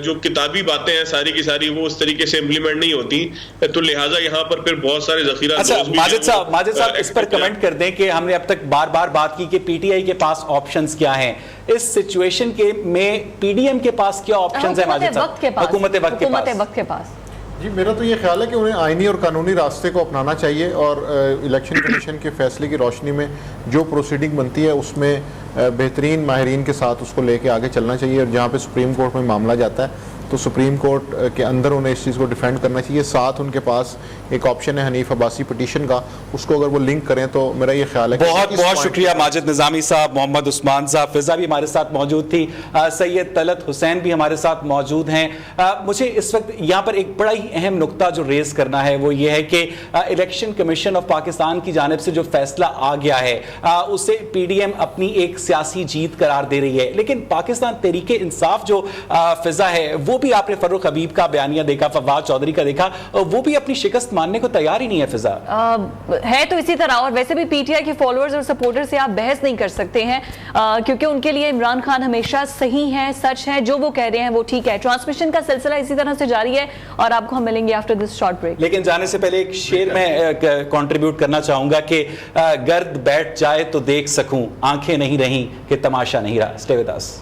جو کتابی باتیں ہیں ساری کی ساری وہ اس طریقے سے امپلیمنٹ نہیں ہوتی, تو لہٰذا یہاں پر پھر بہت سارے ذخیرہ. اچھا ماجد صاحب اس پر کمنٹ کر دیں کہ ہم نے اب تک بار بار بات کی کہ پی ٹی آئی کے پاس آپشنز کیا ہیں اس سچویشن کے میں, پی ڈی ایم کے پاس کیا آپشنز ہیں ماجد صاحب؟ حکومت وقت کے پاس. جی میرا تو یہ خیال ہے کہ انہیں آئینی اور قانونی راستے کو اپنانا چاہیے, اور الیکشن کمیشن کے فیصلے کی روشنی میں جو پروسیڈنگ بنتی ہے اس میں بہترین ماہرین کے ساتھ اس کو لے کے آگے چلنا چاہیے. اور جہاں پہ سپریم کورٹ میں معاملہ جاتا ہے تو سپریم کورٹ کے اندر انہیں اس چیز کو ڈیفینڈ کرنا چاہیے. ساتھ ان کے پاس ایک آپشن ہے حنیف عباسی پٹیشن کا, اس کو اگر وہ لنک کریں تو میرا یہ خیال ہے. بہت بہت شکریہ ماجد نظامی صاحب, محمد عثمان صاحب, فضا بھی ہمارے ساتھ موجود تھی, سید طلعت حسین بھی ہمارے ساتھ موجود ہیں. مجھے اس وقت یہاں پر ایک بڑا ہی اہم نقطہ جو ریز کرنا ہے وہ یہ ہے کہ الیکشن کمیشن آف پاکستان کی جانب سے جو فیصلہ آ گیا ہے اسے پی ڈی ایم اپنی ایک سیاسی جیت قرار دے رہی ہے, لیکن پاکستان تحریک انصاف جو فضا ہے وہ بھی, آپ نے فاروق حبیب کا بیانیہ دیکھا, فواد چودھری کا دیکھا, وہ بھی اپنی شکست ماننے کو تیار ہی نہیں ہے. فضا ہے تو اسی طرح, اور ویسے بھی پی ٹی آئی کے فالوورز اور سپورٹر سے آپ بحث نہیں کر سکتے ہیں کیونکہ ان کے لیے عمران خان ہمیشہ صحیح ہے, سچ ہے, جو وہ کہہ رہے ہیں وہ ٹھیک ہے. ٹرانسمیشن کا سلسلہ اسی طرح سے جاری ہے اور آپ کو ہم ملیں گے آفٹر دس شارٹ بریک. لیکن جانے سے پہلے ایک شعر میں کنٹریبیوٹ کرنا چاہوں گا کہ گرد بیٹھ جائے تو دیکھ سکوں, آنکھیں نہیں رہیں کہ تماشا نہیں رہا. Stay with us.